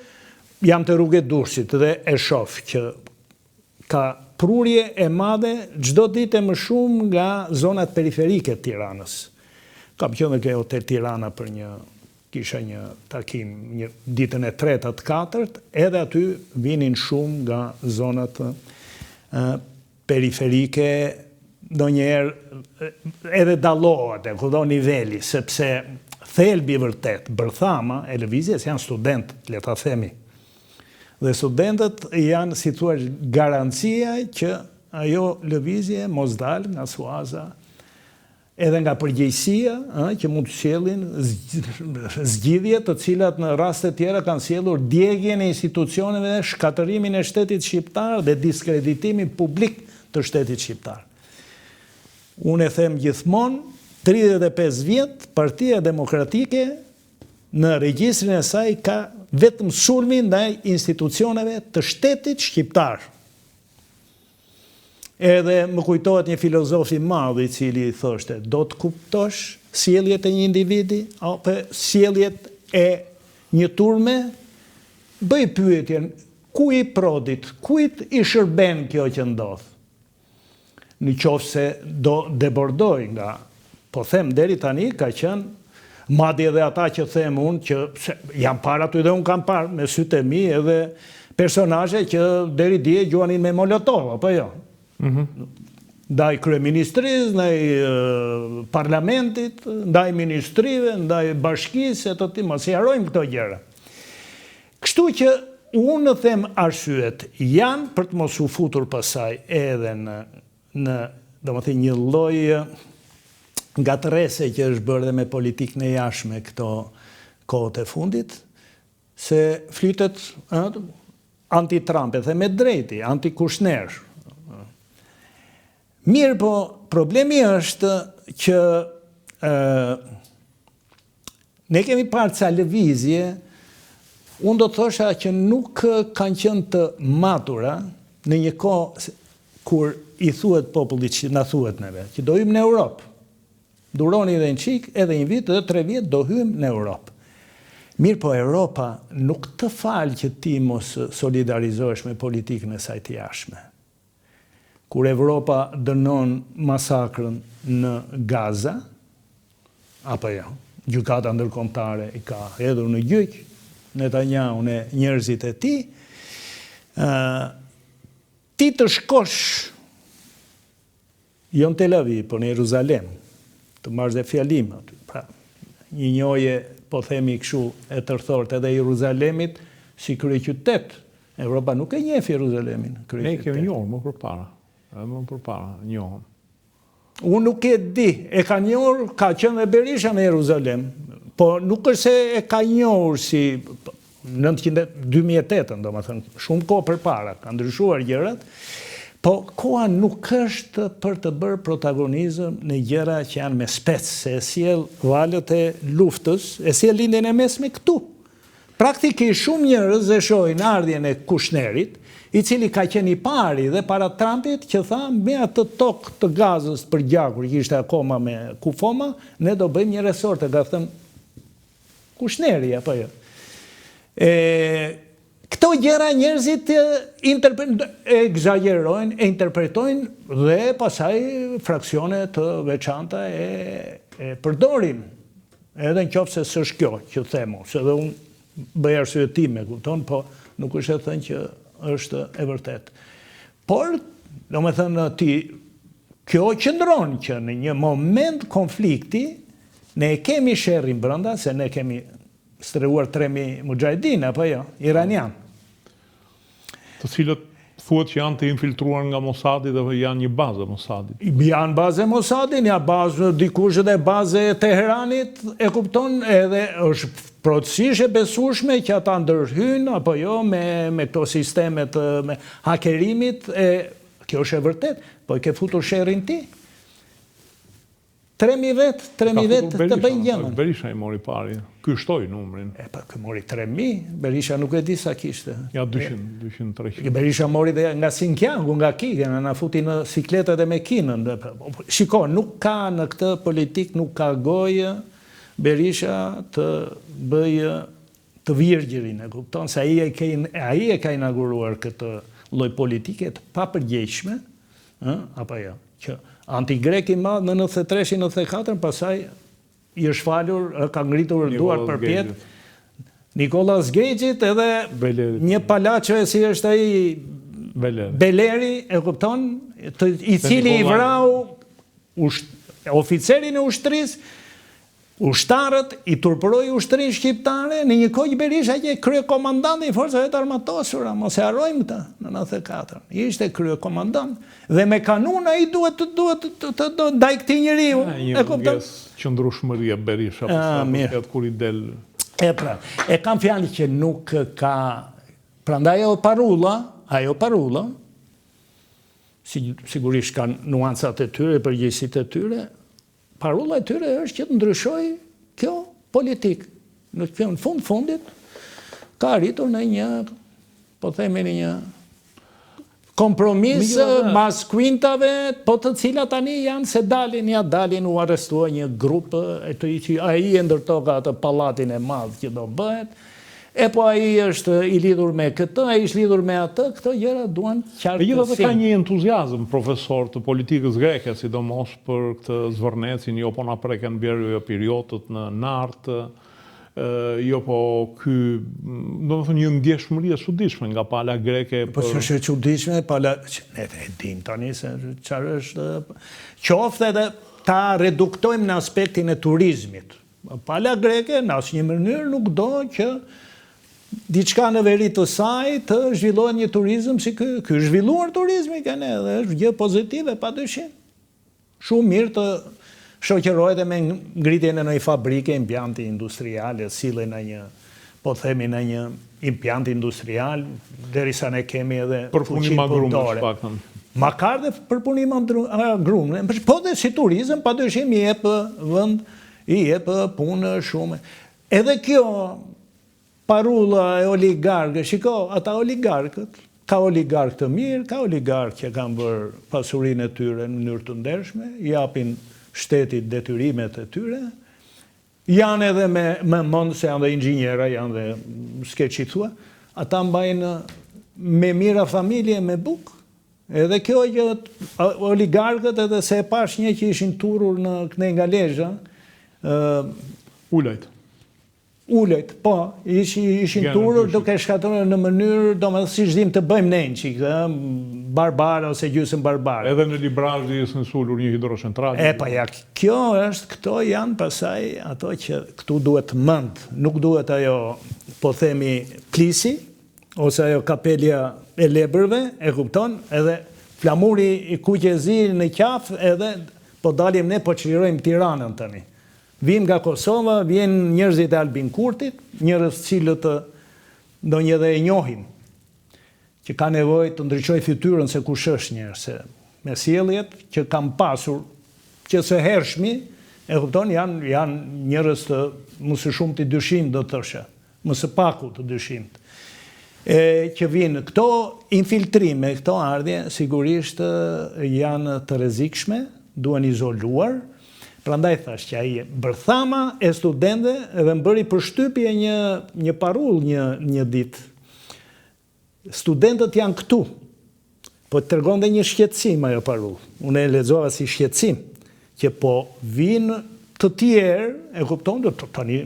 jam të rrugë Durrësit dhe e shoh që ka prurje e madhe çdo ditë më shumë nga zonat periferike të Tiranës. Kam qenë në Hotel Tirana për kisha një takim një ditën e 3 të 4, edhe aty vinin shumë nga zonat periferike, ndonjëherë edhe dallohet e kudo niveli, sepse thelbi vërtet, bërthama e lëvizjes janë studentët, le ta themi. Dhe studentët janë, si thua, garancia që ajo lëvizje mos dalë nga suaza, edhe nga përgjegjësia, që mund të sjellin zgjidhje të cilat në raste tjera kanë sjellur djegjen e institucioneve dhe shkatërimin e shtetit shqiptar dhe diskreditimin publik të shtetit shqiptar. Unë e them gjithmonë, 35 vjet, Partia Demokratike në regjistrin e saj ka vetëm sulmi ndaj institucioneve të shtetit shqiptar. Edhe më kujtohet një filozof i madh i cili thoshte, do të kuptosh sjelljet e një individi apo sjelljet e një turme, bëj pyetjen, ku i prodit, kujt i shërben kjo që ndodh? Në qoftë se do debordoj nga, po them deri tani ka qenë madje edhe ata që them unë që jam parë aty dhe unë kam parë me sytë e mi edhe personazhe që deri dje gjuanin me Molotov, apo jo? Ndaj kryeministrisë, ndaj parlamentit, ndaj ministrive, ndaj bashkisë, e të ti mos i harojmë këto gjëra. Kështu që unë them arsyet janë për të mos u futur pasaj edhe në domethënë një lloj ngatrese që është bërë dhe me politikën e jashtme këto kohët e fundit, se flitet anti-Trump, e the me drejti, anti-Kushner. Mirë po, problemi është që ne kemi parë ca lëvizje, unë do të thosha që nuk kanë qenë të matura në një kohë kur i thuhet popullit që na thuhet neve, që do hymë në Europë. Duroni edhe një qik, edhe një vit, edhe 3 vjet do hymë në Europë. Mirë po Europa nuk të falë që ti mos solidarizohesh me politikën e saj të jashtme. Kur Evropa dënon masakrën në Gaza, apo jo, gjykata ndërkombëtare i ka hedhur në gjyq Netanyahu e njerëzit e tij, ti të shkosh jo në Tel Aviv, por në Jeruzalem, të marrësh dhe fjalim aty. Pra, një njohje, po themi kështu, e tërthort edhe Jeruzalemit si kryeqytet. Evropa nuk e njeh Jeruzalemin kryeqytet. Ne kemi njohur më përpara. Më përpara njohëm. Unë nuk e di, e ka njohur, ka qenë dhe Berisha në Jeruzalem, po nuk është se e ka njohur si 2008, domethënë, shumë kohë përpara, ka ndryshuar gjërat, po koha nuk është për të bërë protagonizëm në gjëra që janë me spec, se e sjell valët e luftës, e sjell lindjen e mesme këtu. Praktikisht shumë njerëz e shohin ardhjen e Kushnerit, i cili ka qenë i pari dhe para Trumpit që tha me atë tokë të Gazës për gjakur, që ishte akoma me kufoma, ne do bëjmë një resorte, ka thënë Kushneri, apo jo. Këto gjëra njerëzit egzagerojnë, e interpretojnë dhe pasaj fraksione të veçanta e përdorin. Edhe në qoftë se s'është kjo që themu, se dhe unë bëj arsye time, kupton, po nuk është e thënë që është e vërtet. Por, do me thënë ti, kjo qëndron që në një moment konflikti, ne kemi sherrin brenda, se ne kemi streuar 3.000 mujahidin, apo jo, iranian. Të cilët thuhet që janë të infiltruar nga Mossadi dhe janë një bazë e Mossadit. Janë bazë e Mossadit, janë bazë dikush edhe bazë e Teheranit, e kupton, edhe është plotësisht e besueshme që ata ndërhyjnë apo jo me këto sistemet me hakerimit, kjo është e vërtet, po e ke futur sherrin ti. 3.000 vet të bëjnë gjëmën. Berisha i mori pari, ky shtoi numrin. Pa ky mori 3.000, Berisha nuk e di sa kishte. Ja 200-300. Berisha mori dhe nga Xinjiangu, nga Kigen, na futi në sikletet e me Kinën. Shiko, nuk ka në këtë politik, nuk ka gojë Berisha të bëjë të virgjërin, e kupton, se ai e ka inauguruar këtë lloj politike të papërgjegjshme, apo jo, që anti-grek i madh në 93-94, pasaj i është falur, ka ngritur duart për pjetë, Nikolas Gejgjit edhe një palaço e si është ai Beleri, e kupton, i cili i vrau oficerin e ushtrisë, ushtarët i turpëroi ushtrinë shqiptare në një kohë Berisha që kryekomandanti i forcave të armatosura, mos e harrojmë këtë, në 94. Ishte kryekomandant dhe me kanun ai duhet të ndaj këtij njeriu. E kupton? Qëndrueshmëria Berisha kur i del. E kam fjalë që nuk ka, prandaj ajo parulla, sigurisht kanë nuancat e tyre, përgjegjësitë e tyre. Parulla e tyre është që të ndryshoj kjo politikë. Në fundit, ka arritur në një, po themi në një kompromis mas kuintave, po të cilat tani janë se dalin u arrestua një grupë, ai e ndërtoka atë pallatin e madh që do bëhet, E po ai është i lidhur me këtë, ai është lidhur me atë, këto gjëra duan qartësi. Megjithatë ka një entuziazëm profesor të politikës greke, sidomos për këtë zvërnecin, jo po na preken bjerë periotët në nartë, jo po ky, domethënë një ndjeshmëri e çuditshme nga pala greke. Po është e çuditshme, pala ne e dim tani se çfarë është, qoftë edhe ta reduktojmë në aspektin e turizmit. Pala greke në asnjë mënyrë nuk do që diçka në veri të saj të zhvillohet një turizëm si ky. Ky është zhvilluar turizmi kanë edhe është gjë pozitive padyshim. Shumë mirë të shoqërohet me ngritjen e një fabrike, impjanti industrial, sillen në një, po themi në një impjant industrial, derisa ne kemi edhe përpunim agrumor. Makar dhe përpunim agrumor, po dhe si turizëm padyshim i jep vend, i jep punë shumë. Edhe kjo parulla e oligarkë, shiko, ata oligarkët, ka oligarkë të mirë, ka oligarkë që kanë bërë pasurinë e tyre në mënyrë të ndershme, japin shtetit detyrimet e tyre, janë edhe me mend se janë dhe inxhinjera, janë dhe s'ke që thua, ata mbajnë me mira familje, me bukë. Edhe kjo që oligarkët edhe se e pash një që ishin turur në nga Lezhë, Ulejt, po, ishin turur duke shkatruar në mënyrë, domethënë si çdim të bëjmë ne çik, barbare ose gjysmë barbare. Edhe në Librazhi është sulur një hidrocentrale. Po ja, kjo është, këto janë pasaj ato që këtu duhet mend, nuk duhet ajo, po themi, Klisi, ose ajo kapelja e lebrëve, e kupton, edhe flamuri i kuqezi në qafë, edhe po dalim ne, po çlirojmë Tiranën tani. Vim nga Kosova, vjen njerëzit e Albin Kurtit, njerëz cilët ndonjë dhe e njohim, që ka nevojë të ndriçojë fytyrën se kush është njerëz, se me sjelljet që kam pasur, që së hershmi, e kupton, janë njerëz të më së shumti dyshim do të thoshe, më së paku të dyshimt. Që vinë këto infiltrime, këto ardhje, sigurisht janë të rrezikshme, duhen izoluar. Prandaj thash që ai bërthama e studentëve edhe më bëri përshtypje një parull një ditë. Studentët janë këtu, po të tregonte një shqetësim ajo parull. Unë e lexova si shqetësim, që po vinë të tjerë, e kupton, tani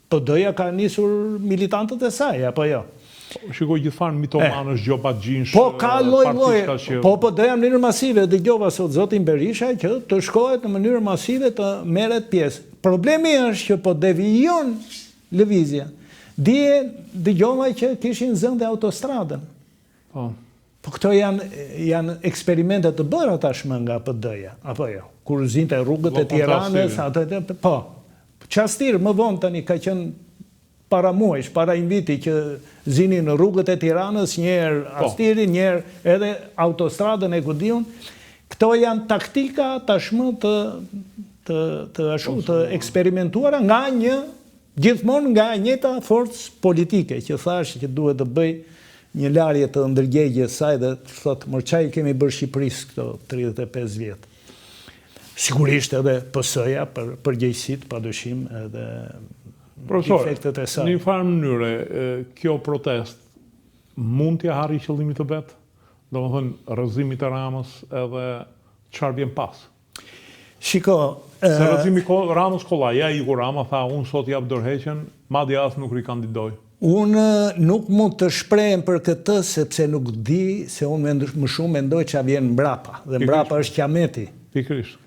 PD-ja ka nisur militantët e saj, apo jo? Shikoj gjithfarë mitomanësh, Gjoba Gjinsh, po ka lloj-lloj, po doja në mënyrë masive, dëgjova sot zotin Berisha që të shkohet në mënyrë masive të merret pjesë. Problemi është që po devijon lëvizja. Dje dëgjova që kishin zënë dhe autostradën. Po këto janë eksperimente të bëra tashmë nga PD-ja, apo jo? Kur zinte rrugët e Tiranës, po. Çastir më vonë tani ka qenë para muajsh, para inviti që zinin në rrugët e Tiranës, njerë Astirin, njerë edhe autostradën e Kudiun. Këto janë taktika tashmë të eksperimentuara nga gjithmonë nga njëta forcë politike, që thash që duhet të bëj një larje të ndërgjegjes saj dhe të thotë, mor çaj kemi bërë Shqipërisë këto 35 vjetë. Sigurisht edhe PS-ja për përgjegjësitë, padyshim edhe profesor, në një farë mënyre, kjo protest mund t'ja harri qëllimit të vet? Domethënë rrëzimit e Ramës edhe çfarë vjen pas? Shiko, se rrëzimi Ramës kollaj, ja Iku Rama tha, unë sot jap dorëheqjen, madje as nuk rikandidoj. Unë nuk mund të shprehem për këtë, sepse nuk di se unë më shumë mendoj që vjen mbrapa, dhe mbrapa është Kiameti. Pikërisht.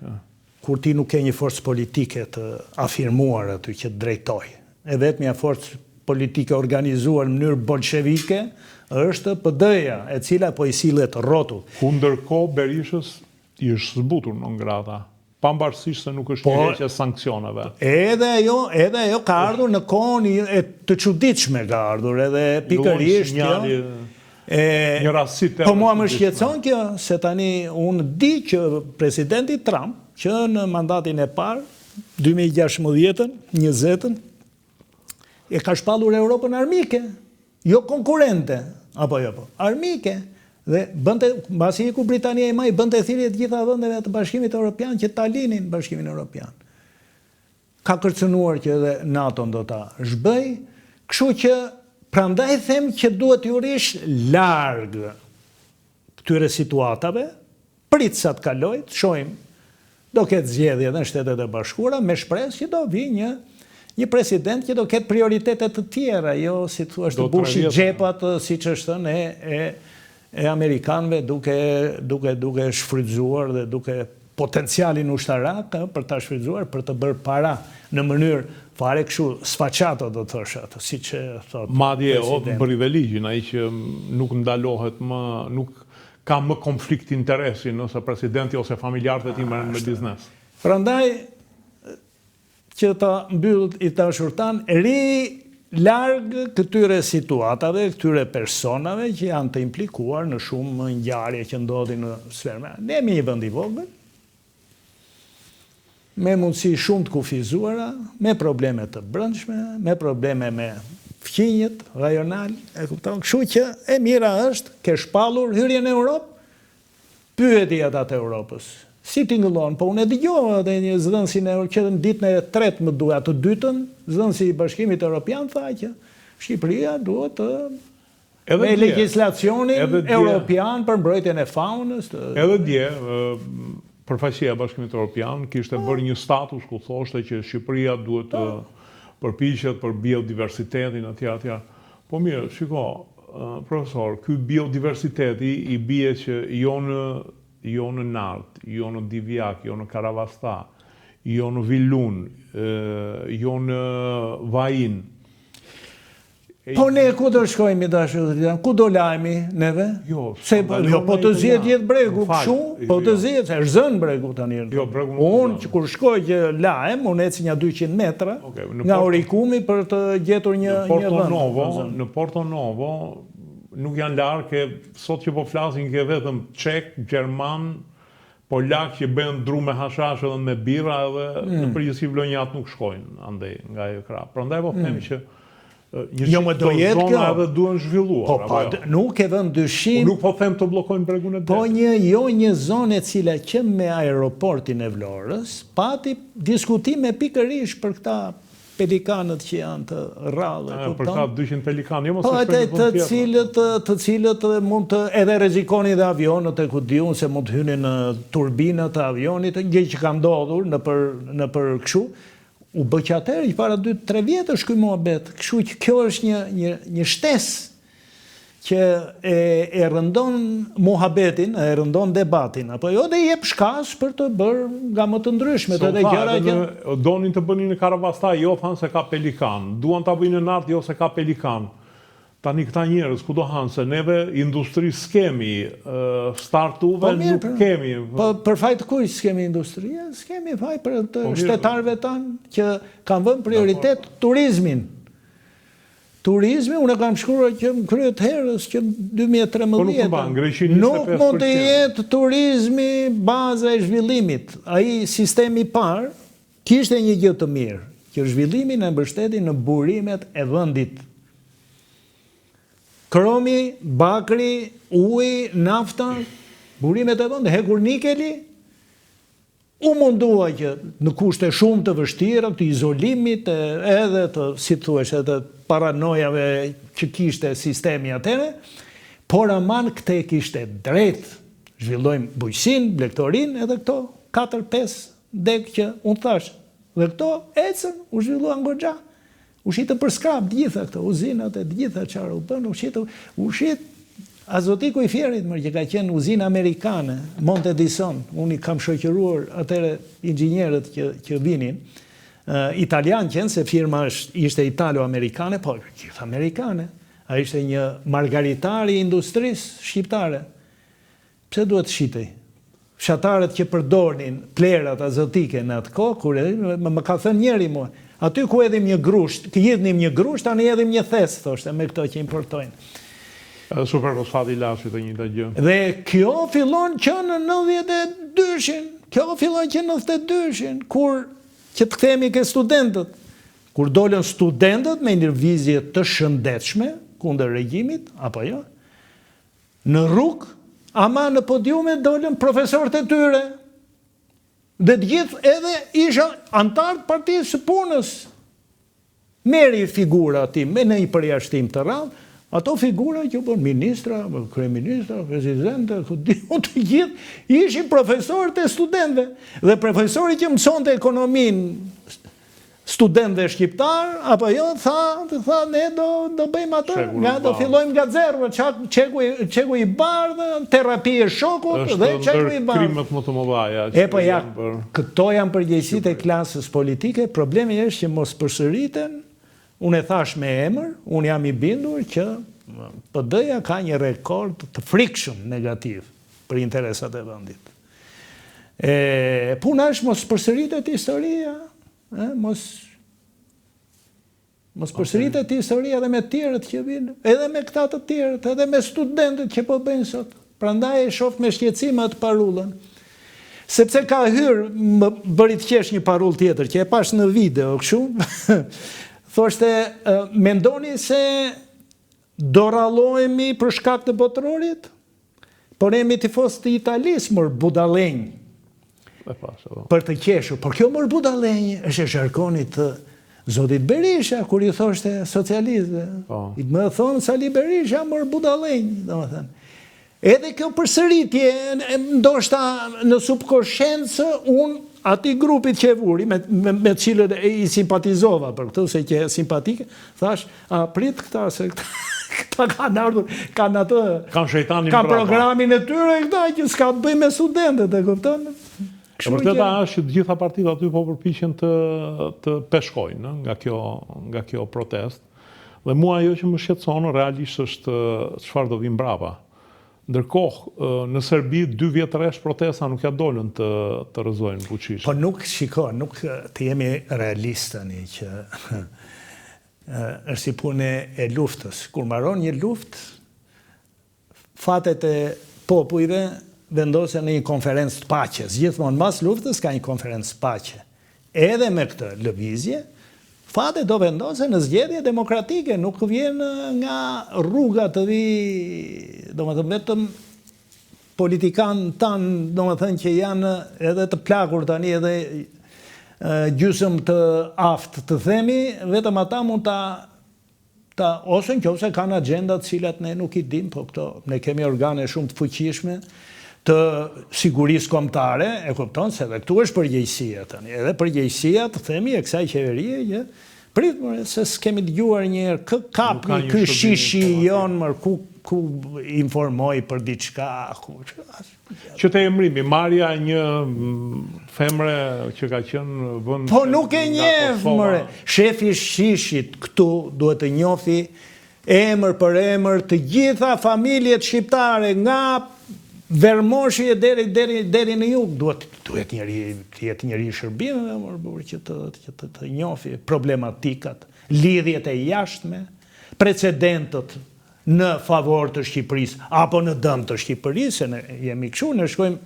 Kur ti nuk ke një forcë politike të afirmuar aty që të drejtoj. E vetmja forcë politike organizuar në mënyrë bolshevike është PD-ja, e cila po i sillet rrotull. Ku ndërkohë Berishës i është zbutur non grata, pavarësisht se nuk është një heqje sanksioneve. Edhe ajo ka ardhur në kohën e të çuditshme ka ardhur, edhe pikërisht një rastësi. Po mua më shqetëson kjo, se tani unë di që presidenti Trump, që në mandatin e parë, 2016-ën, 20-ën, e ka shpallur Europën armike, jo konkurrente, apo jo, armike, dhe mbasi ku Britania e Maj bënte thirrje të gjitha vendeve të Bashkimit Evropian që ta linin Bashkimin Evropian. Ka kërcënuar që edhe NATO do ta zhbëj, kështu që Prandaj them që duhet ju rish larg këtyre situatave, prit sa të kaloj, të shohim, do ketë zgjedhje edhe në Shtetet e Bashkuara, me shpresë që do vi një president që do ketë prioritetet të tjera, jo si thua të bushi xhepat, siç është thënë e amerikanëve duke shfrytzuar dhe duke potencialin ushtarak për ta shfrytzuar për të bërë para në mënyrë fare kështu sfaqato do të thosh atë, siç e thot. Madje bëri dhe ligjin ai që nuk ndalohet më, nuk ka më konflikt interesi nëse presidenti ose familjarët e tij merren me biznes. Prandaj që ta mbyll i dashur tan, ri larg këtyre situatave, këtyre personave që janë të implikuar në shumë ngjarje që ndodhin në sferën. Ne jemi një vend i vogël, me mundësi shumë të kufizuara, me probleme të brendshme, me probleme me fqinjët rajonal, e kupton, kështu që e mira është, ke shpallur hyrjen e Europë, pyeti ata të Europës. Si tingëllon, po unë e dëgjova edhe një zëdhënësin që në ditën e tretë më duhet, të dytën, zëdhënësi i Bashkimit Evropian tha që Shqipëria duhet të me legislacionin Europian për mbrojtjen e faunës. Edhe dje, përfaqësia e Bashkimit Evropian kishte bërë një status ku thoshte që Shqipëria duhet të përpiqet për biodiversitetin atje. Po mirë, shiko, profesor, ky biodiversiteti i bie që jo në Nart, jo në Divjak, jo në Karavasta, jo në Vilun, jo në Vajin. Po ne ku do shkojmë, dashur, ku do lajmi neve? Jo, po të zihet gjithë bregu, kështu, po të zihet, se është zënë bregu tani. Unë që kur shkoj që lajm, unë eci një 200 metra nga Orikumi për të gjetur një vend. Në Porto Novo nuk janë larg, sot që po flasin ke vetëm Çek, Gjerman, Polak që bëjnë dru me hashash edhe me birra edhe në përgjithësi vlonjat nuk shkojnë andej nga ajo krah. Prandaj po them që jo më do jetë kjo edhe duhen zhvilluar. Po nuk e vën dyshim. Nuk po them të bllokojnë bregun e Detit. Po një zonë e cila që me aeroportin e Vlorës pati diskutime pikërisht për këta pelikanët që janë të rrallë, për këta 200 pelikanë, jo mos të cilët mund të edhe rrezikonin dhe avionët e ku diun se mund të hynin në turbinat e avionit, gjë që ka ndodhur në për kështu. U bë që atëherë, që para 2-3 vjetësh ky muhabet, kështu që kjo është një shtesë që e rëndon muhabetin, e rëndon debatin, apo jo dhe jep shkas për të bërë nga më të ndryshmet edhe gjëra që donin të bënin në Karavasta, jo thanë se ka pelikan, duan ta bëjnë në Nart, jo se ka pelikan. Tani këta njerëz ku do hanë, se neve industri s'kemi, startuve nuk kemi. Për fajt kuj s'kemi industri? S'kemi fajt për të shtetarve tanë që kanë vënë prioritet turizmin. Turizmi, unë kam shkruar që më kryet herës që 2013. Nuk mund të jetë turizmi baza e zhvillimit. Ai sistemi parë kishte një gjë të mirë, që zhvillimin e mbështeti në burimet e vendit. Kromi, bakri, uji, nafta, burimet e vendit, hekur nikeli, u mundua që në kushte shumë të vështira, të izolimit, edhe të, si thuesh, edhe paranojave që kishte sistemi atëre, por aman këte kishte drejt, zhvillojmë bujqësin, blektorin, edhe këto 4-5 dek që unë thash, dhe këto ecën, u zhvilluan goxha. U shitën për skrap, gjitha këto uzinat e gjitha qarë u bënë, u shitë azotiku i Fierit, që ka qenë uzinë amerikane, Monte Dison, unë i kam shoqëruar atëre inxhinierët që vinin, italian qenë, se firma ishte italo-amerikane, po gjithë amerikane, a ishte një margaritari i industrisë shqiptare. Pse duhet shitej? Fshatarët që përdornin plerat azotike në atë kohë, kur më ka thënë njeri mua, aty ku edhim një grusht, këjidhnim një grusht, tani edhim një thes, thoshte, me këto që importojnë. Superfosfati i lashit e një të gjë. Dhe kjo fillon që në 92-shin, kjo fillon që në 92-shin, kur që të kthehemi ke studentët, kur dolën studentët me lëvizje të shëndetshme kundër regjimit, apo jo, në rrugë, ama në podiume dolën profesorët e tyre, dhe të gjithë edhe isha antarë partijës së punës. Meri figura ti me në i përjashtim të radhë, ato figura që bën ministra, kryeministra, presidente, të gjithë ishin profesorët e studentëve. Dhe profesori që mësonte ekonominë studentëve shqiptar, apo jo, tha ne do bëjmë atë, do fillojmë nga zero, çeku i bardhë, terapi e shokut dhe çeku i bardhë. Krimet më të mëdha. Po ja, këto janë përgjegjësitë e klasës politike, problemi është që mos përsëriten. Unë e thash me emër, unë jam i bindur që PD-ja ka një rekord të frikshëm negativ për interesat e vendit. Puna është mos përsëritet historia, mos përsëritet historia edhe me tjerët që vinë, edhe me këta të tjerët, edhe me studentët që po bëjnë sot. Prandaj e shoh me shqetësim atë parullën. Sepse ka hyrë, më bëri të qesh një parull tjetër, që e pash në video kështu. Thoshte, mendoni se do rallohemi për shkak të botërorit? Por jemi tifoz të Italisë, mër budalenj. Për të qeshur. Por kjo mër budalenj është e sharkonit të Zotit Berisha, kur i thoshte socialiste. I më thonë Sali Berisha mër budalenj, do më thënë. Edhe kjo përsëritje, ndoshta në subkonsciencë, unë ati grupit që e vuri, me cilët i simpatizova për këtë, se që e simpatike, thash, prit këta, se këta kanë ardhur, kanë atë, kanë programin e tyre, këta që s'ka të bëj me studentët, e kupton? E vërteta është që të gjitha partitë aty po përpiqen të peshkojnë nga kjo protest, dhe mua ajo që më shqetëson realisht është çfarë do vi mbrapa. Ndërkohë, në Serbi, 2 vjet rresh protesta nuk ja dolën të rrëzojnë fuqishëm. Po nuk nuk të jemi realistë tani që është si punë e luftës. Kur mbaron një luftë, fatet e popujve vendosen në një konferencë të paqes. Gjithmonë mas luftës ka një konferencë paqe. Edhe me këtë lëvizje, fatet do vendosen në zgjedhje demokratike, nuk vjen nga rruga të vi, do më thëmë vetëm politikanë tanë, do më thënë që janë edhe të plakur tani, edhe gjysëm të aftë të themi, vetëm ata mund ose në qofse kanë agendat cilat ne nuk i dim, po këto, ne kemi organe shumë të fuqishme, të sigurisë kombëtare, e kupton se dhe këtu është përgjegjësia tani. Edhe përgjegjësia të themi e kësaj qeverie që pritmë se s'kemi dëgjuar një herë kë kapi ky shishi jon më ku informoi për diçka. Që të emrimi, marrja një femre që ka qenë vend. Po nuk e njeh mëre. Shefi shishit këtu duhet të njohë emër për emër të gjitha familjet shqiptare nga Vermoshi e deri në jug, duhet njëri shërbime që të njohë problematikat, lidhjet e jashtme, precedentët në favor të Shqipërisë, apo në dëm të Shqipërisë, se ne jemi kështu, ne shkojmë,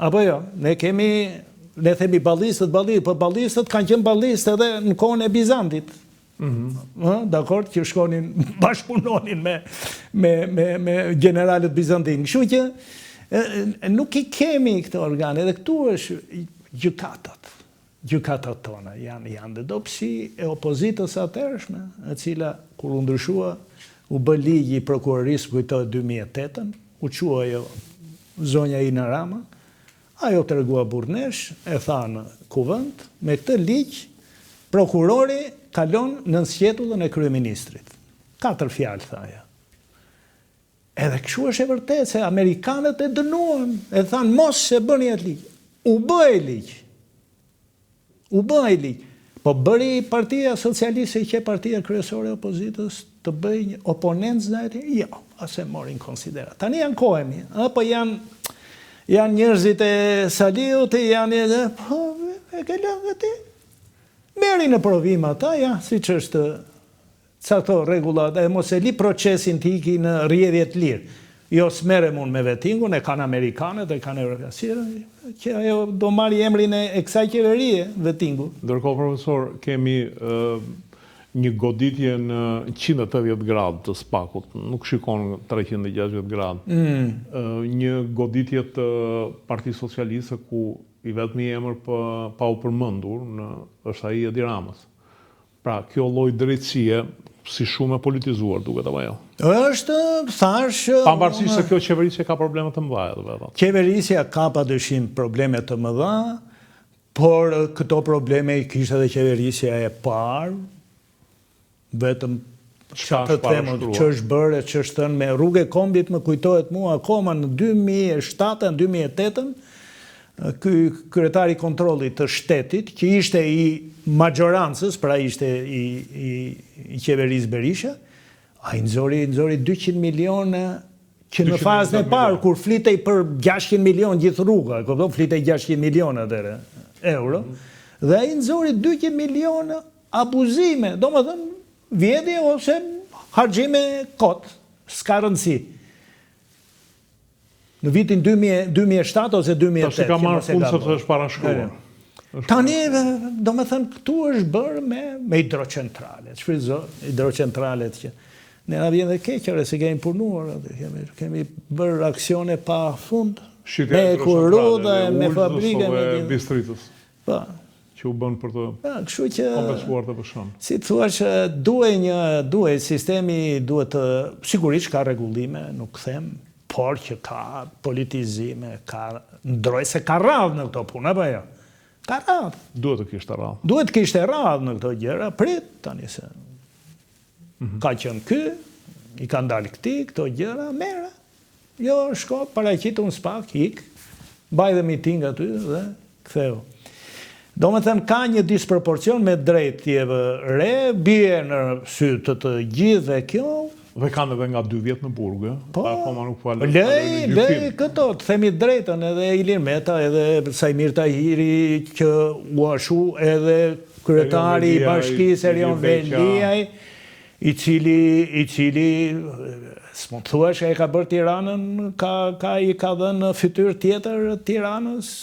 apo jo, ne themi ballistët, po ballistët kanë qenë ballistë edhe në kohën e Bizantit. Dakord, që shkonin, bashkëpunonin me generalët bizantin. Kështu që nuk i kemi këtë organe, edhe këtu është gjykatat tona, janë dhe dopsi e opozitës atërshme, e cila, kur u ndryshua, u bë ligji i prokurorisë, kujtohet 2008-ën, u qua ajo zonja Ina Rama, ajo tregua burnesh, e tha në kuvend, me këtë ligj, prokurori kalon në nënsqetullën e kryeministrit. 4 fjalë, thaja. Edhe kështu është e vërtetë se amerikanët e dënuan, e thanë mos se bëni atë ligj. U bëj ligj. Po bëri Partia Socialiste që partia kryesore e opozitës të bëj një oponent ndaj jo, as e morin konsiderat. Tani janë kohemi, apo janë njerëzit e Saliut, janë po e ke lënë ti. Meri në provim ata, si që është cato regullat, e mos e li procesin të iki në rjedhjet lirë. Jo s'merem unë me vetingun, e kanë Amerikanët, e kanë Eurokasirë, që ajo do marri emrin e kësaj qeverie, vetingu. Ndërkohë, profesor, kemi një goditje në 180 gradë të spakut, nuk shikon 360 gradë. Një goditje të Partisë Socialiste ku i vetëmi emër pa u përmëndur është ai Edi Ramës. Pra, kjo lloj drejtësie si shumë e politizuar duket apo jo? Është, thash... Pavarësisht se kjo qeverisje ka probleme të mëdha edhe. Qeverisja ka padyshim probleme të mëdha, por këto probleme i kishte edhe qeverisja e parë, vetëm që është bërë, që është thënë me Rrugë e Kombit, më kujtohet mua akoma në 2007-2008, ky kryetari kontrollit të shtetit, që ishte i majorancës, pra ishte i qeverisë Berisha, ai nxori 200 miliona që në fazën e parë, kur flitej për 600 milion gjithë rruga, flitej 600 milion atëre euro, dhe ai nxori 200 miliona abuzime, do më thënë, vjedhje ose harxhime kot, s'ka rëndësi. Në vitin 2007 ose 2008. Tash ka marrë fund se është parashkruar. Tani, do me thënë, këtu është bërë me hidrocentralet. Shfryzo, hidrocentralet që ne na vjen dhe keqare se kemi punuar, kemi bërë aksione pa fund, me Kuroda, me fabrike, me Bistritës. Pa. Që u bën për të kompensuar të pëshon. Si të thua që duhet sistemi, duhet të, sigurisht ka rregullime, nuk them, por që ka politizime, ka ndroj se ka radhë në këto punë, apo jo? Ka radhë. Duhet të kishte radhë. Duhet të kishte radhë në këto gjëra, prit tani se ka qenë ky, i ka ndalë këto gjëra, mere. Jo, shko, paraqitu në spak, ik, baj dhe miting aty dhe ktheu. Do me thënë, ka një disproporcion me drejtjeve re, bie në sy të gjithë dhe kjo. Dhe kanë edhe nga 2 vjetë në burgë, akoma nuk po lej këto, të themi drejtën, edhe Ilir Meta, edhe Sajmir Tahiri, që u ashu edhe kryetari i bashkisë Erion Veliaj, i cili s'mo të thua që e ka bërë Tiranën, i ka dhënë fytyrë tjetër Tiranës,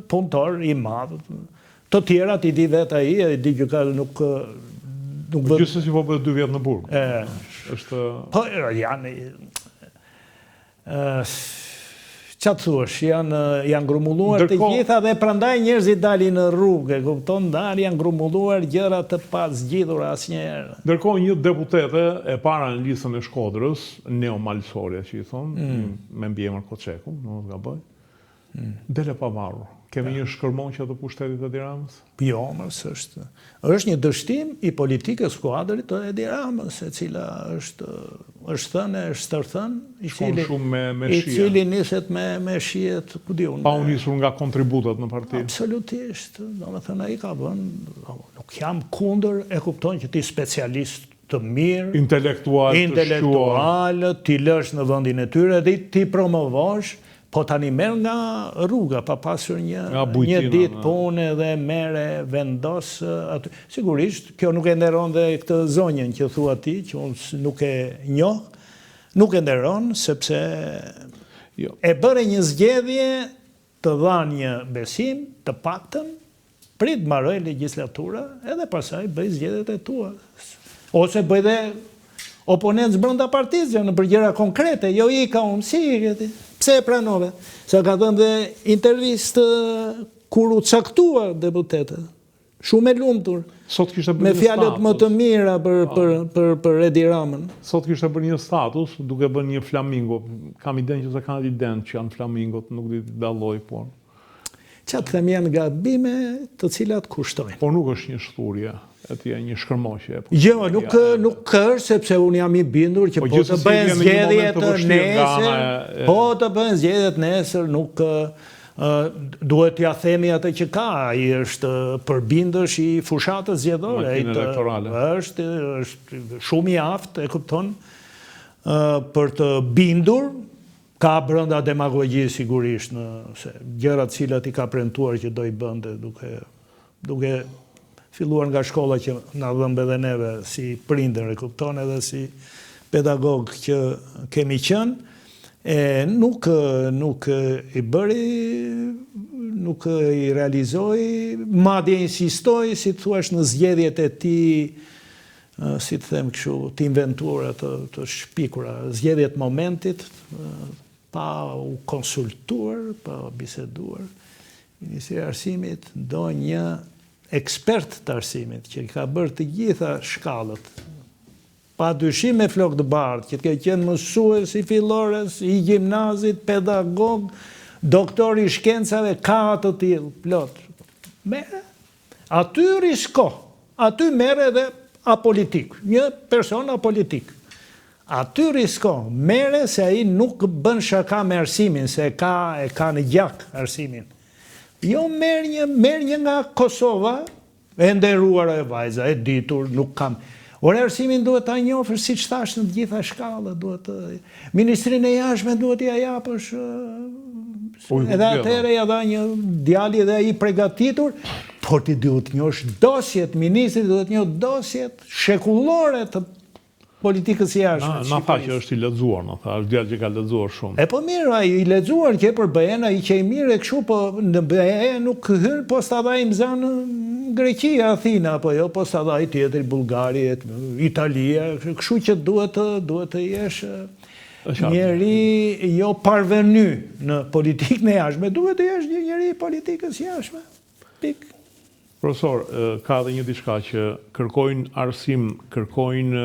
punëtor i madhë. Të tjerat i di vetë ai, i di gjykatës nuk bëtë... Gjysës i po bëtë 2 vjetë në burgë. Po, janë... Qa të thuash, janë grumulluar të gjitha dhe prandaj njerëzit dalin në rrugë, kupton, janë grumulluar gjëra të pa zgjidhura asnjëherë. Ndërkohë një deputete e para në listën e Shkodrës, Neo Malsoria që i thonë, me mbiemër Koçeku, nuk nga bëj, dele pavarur. Kemi një shkërmoqje të pushtetit të Edi Ramës? Jo, mërs është. Është një dështim i politikës skuadrit të Edi Ramës, e cila është thënë, është stërthën, i cili niset me shihet, ku di unë. Pa u nisur nga kontributet në parti? Absolutisht. Do me thënë, ai ka vënë, nuk jam kundër, e kupton që ti specialist të mirë, intelektual, ti lësh në vendin e tyre dhe ti promovosh. Po tani merë nga rruga, pa pasur një ditë punë dhe mere vendos aty. Sigurisht, kjo nuk e nderon dhe këtë zonjën që thua ti, që unë nuk e njoh, nuk e nderon, sepse e bëre një zgjedhje të dha një besim, të paktën, prit mbaroj legjislatura, edhe pasaj bëj zgjedhjet e tua. Ose bëj dhe oponentës brenda partisë, në përgjëra konkrete, jo i ka unë, si, pse e pranove? Sa ka dhënë dhe intervistë kur u caktua deputetet, shumë e lumtur, me fjalët më të mira për Edi Ramën. Sot kishte bërë një status, duke bërë një flamingo, kam iden që se kanë iden që janë flamingot, nuk di të dalloj, por... Qatë them janë gabime të cilat kushtojnë. Por nuk është një shturje, e tje një shkërmoqje. Jo, nuk është, sepse unë jam i bindur që po të bëhen zgjedhjet nesër, po të bëhen zgjedhjet nesër, nuk duhet t'ja themi atë që ka, ai është përbindësh i fushatës zgjedhore, është shumë i aftë, e kupton, për të bindur. Ka brenda demagogji sigurisht në gjërat cilat i ka premtuar që do i bënte duke filluar nga shkolla që na dhëmbë edhe neve si prindër, e kupton, edhe si pedagog që kemi qenë, nuk i bëri, nuk i realizoi, madje insistoi, si thuash, në zgjedhjet e tij, si të them kështu, të inventuara, të shpikura, zgjedhjet momentit, pa u konsultuar, pa biseduar. Ministri i Arsimit do një ekspert të arsimit, që ka bërë të gjitha shkallët, pa dyshim me flok të bardhë, që të qenë mësues i fillores, i gjimnazit, pedagog, doktor i shkencave, ka të tillë, plot. Mere, aty risko, aty mere edhe apolitik, një person apolitik. Aty risko, mere se ai nuk bën shaka me arsimin, se e ka në gjak arsimin. Jo merr një nga Kosova, e nderuar e vajza, e ditur, nuk kam. Ore arsimin duhet ta njohësh, siç thash, në të gjitha shkallët, duhet Ministrinë e Jashtme duhet ja japësh edhe atëherë ja dha një djali dhe ai përgatitur, por ti duhet të njohësh dosjet, ministri duhet të njohë dosjet shekullore të politikës jashtme. Na tha që është i lexuar, na tha, është djalë që ka lexuar shumë. E po mirë, ai i lexuar që për BE-n ai që i mirë e kështu, po në BE nuk hyn, po sta dha imzan Greqi, Athina, apo jo, po sta dha i tjetër Bullgari, Italia, kështu që duhet të jesh njeri jo parvenu në politikën e jashtme, duhet të jesh një njeri i politikës jashtme. Pik. Profesor, ka dhe një diçka që kërkojnë arsim, kërkojnë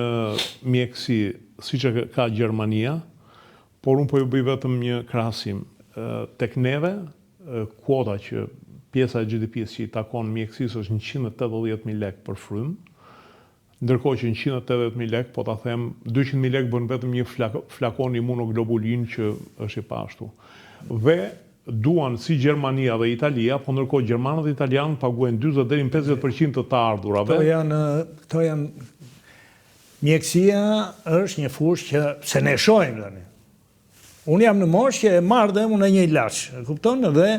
mjekësi, siç e ka Gjermania, por unë po ju bëj vetëm një krahasim. Tek neve, kuota që pjesa e GDP-s që i takon mjekësisë është 180.000 lekë për frymë, ndërkohë që 180.000 lekë, po ta them, 200.000 lekë bën vetëm një flakon imunoglobulin që është i pashtu. Dhe duan si Gjermania dhe Italia, po ndërkohë gjermanët dhe italianët paguajnë 40 deri në 50% të ardhurave. Këto janë mjekësia është një fushë që se ne shohim tani. Unë jam në moshë që e marr dhe unë një ilaç, e kupton? Dhe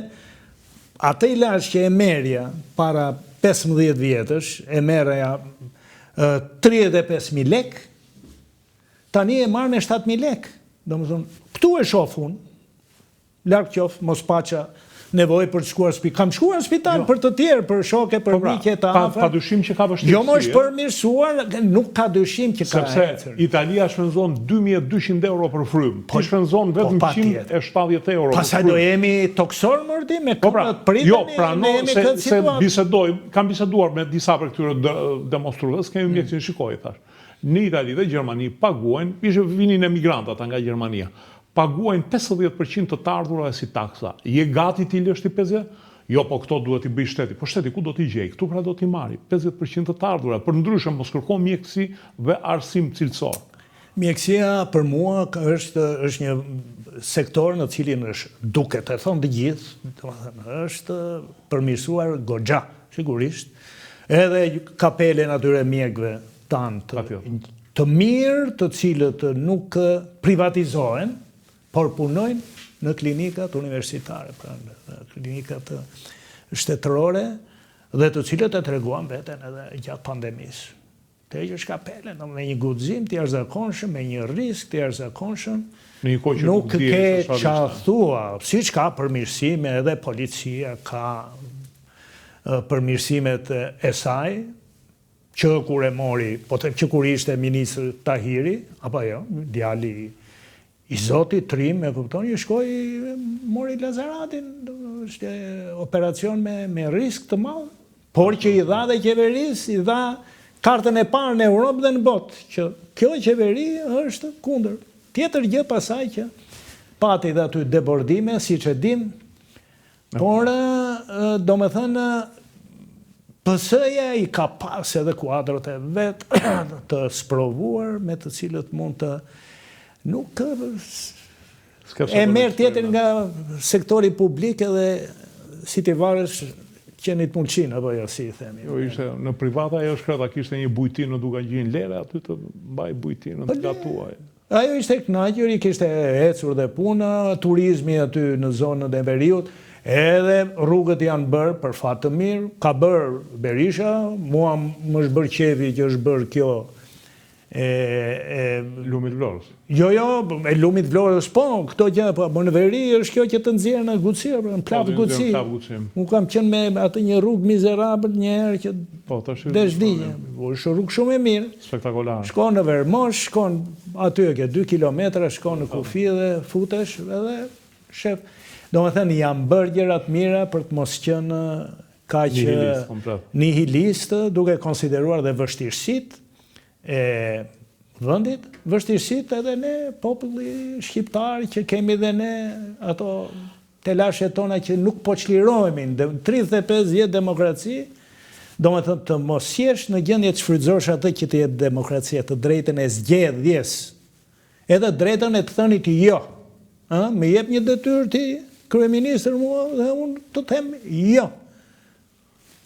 atë ilaç që e merja para 15 vjetësh, e merja 35.000 lekë, tani e marr me 7.000 lekë. Domethënë, këtu e shoh unë, larg qoftë, mos paça nevojë për të shkuar spital. Kam shkuar në spital për të tjerë, për shoke, për miqe të afër. Pa dyshim që ka vështirësi. Jo më është përmirësuar, nuk ka dyshim që ka ecër. Sepse Italia shpenzon 2.200 euro për frymë. Po shpenzon vetëm 170 euro. Pastaj do jemi toksor mërdi me kohët pritën. Jo, pranoj se kam biseduar me disa për këtyre demonstrues, kemi mjekësin shikoj, thash. Në Itali dhe Gjermani paguajnë, vinin emigrantat nga Gjermania. Paguajnë 50% të ardhurave si taksa. Je gati ti lësh ti 50? Jo, po këto duhet i bëj shteti. Po shteti ku do t'i gjej? Këtu pra do t'i marri 50% të ardhurave. Për ndryshe mos kërkon mjekësi dhe arsim cilësor. Mjekësia për mua është një sektor në cilin është duket e thonë të gjithë, është përmirësuar goxha, sigurisht. Edhe kapelen atyre mjekëve tanë të mirë, të cilët nuk privatizohen, por punojnë në klinikat universitare, pra në klinikat shtetërore, dhe të cilët e treguan veten edhe gjatë pandemisë. Të heqësh kapelen me një guxim të jashtëzakonshëm, me një risk të jashtëzakonshëm, nuk ke çfarë thua, siç ka përmirësime edhe policia ka përmirësimet e saj, që kur e mori, po të që kur ishte ministri Tahiri, apo jo, djali i Zotit Trim, e kupton, i shkoi mori Lazaratin, është operacion me risk të madh, por që i dha dhe qeverisë, i dha kartën e parë në Europë dhe në botë, që kjo qeveri është kundër. Tjetër gjë pasaj që pati dhe aty debordime, siç e dim, por do me thënë PS-ja i ka pas edhe kuadrët e vetë të sprovuar me të cilët mund të nuk e merë tjetër nga sektori publik edhe si t'i varësh qenit punëqin, apo jo, si i themi. Jo, ishte në privata, ajo shkreta kishte një bujtin në duka gjin lere, aty të mbaj bujtin në të gatuaj. Ajo ishte knaqër, i kishte ecur dhe puna, turizmi aty në zonën e Veriut, edhe rrugët janë bërë për fat të mirë, ka bërë Berisha, mua më është bërë qefi që është bërë kjo Lumit Vlorës. Jo, e Lumit Vlorës, po, këto gjë, po, në Veri është kjo që të nxjerrë në Guci, në Plavë Guci. Unë kam qenë me atë një rrugë mizerabël një herë që deshdinje. Është rrugë shumë e mirë. Spektakolar. Shkon në Vermosh, shkon aty e ke 2 kilometra, shkon në kufi dhe futesh edhe shef. Do me thënë, jam bërë gjërat mira për të mos qenë kaq Nihilist, komplet. nihilist, duke konsideruar dhe vështirësitë e vendit, vështirësitë edhe ne populli shqiptar që kemi dhe ne ato telashet tona që nuk po çlirohemi në 35 vjet demokraci, do me thënë të mos jesh në gjendje të shfrytëzosh atë që të jetë demokracia, të drejtën e zgjedhjes, edhe drejtën e të thënit jo. Me jep një detyrë ti, kryeministër mua, dhe unë të them jo.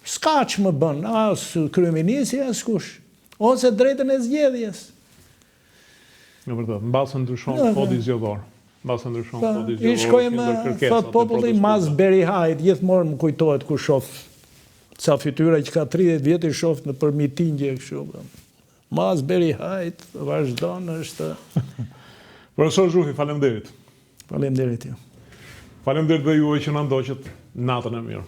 S'ka që më bën, as kryeministri, as kush. Ose drejtën e zgjedhjes. Në vërtet, mbasë ndryshon kodi zgjedhor. Mbasë ndryshon kodi zgjedhor. I shkojmë, thot populli, mas beri hajt, gjithmonë më kujtohet ku shof ca fytyra që ka 30 vjet i shof në për mitingje kështu. Mas beri hajt, vazhdon është. Profesor Zhuhi, faleminderit. Faleminderit ju. Faleminderit dhe juve që na ndoqët natën e mirë.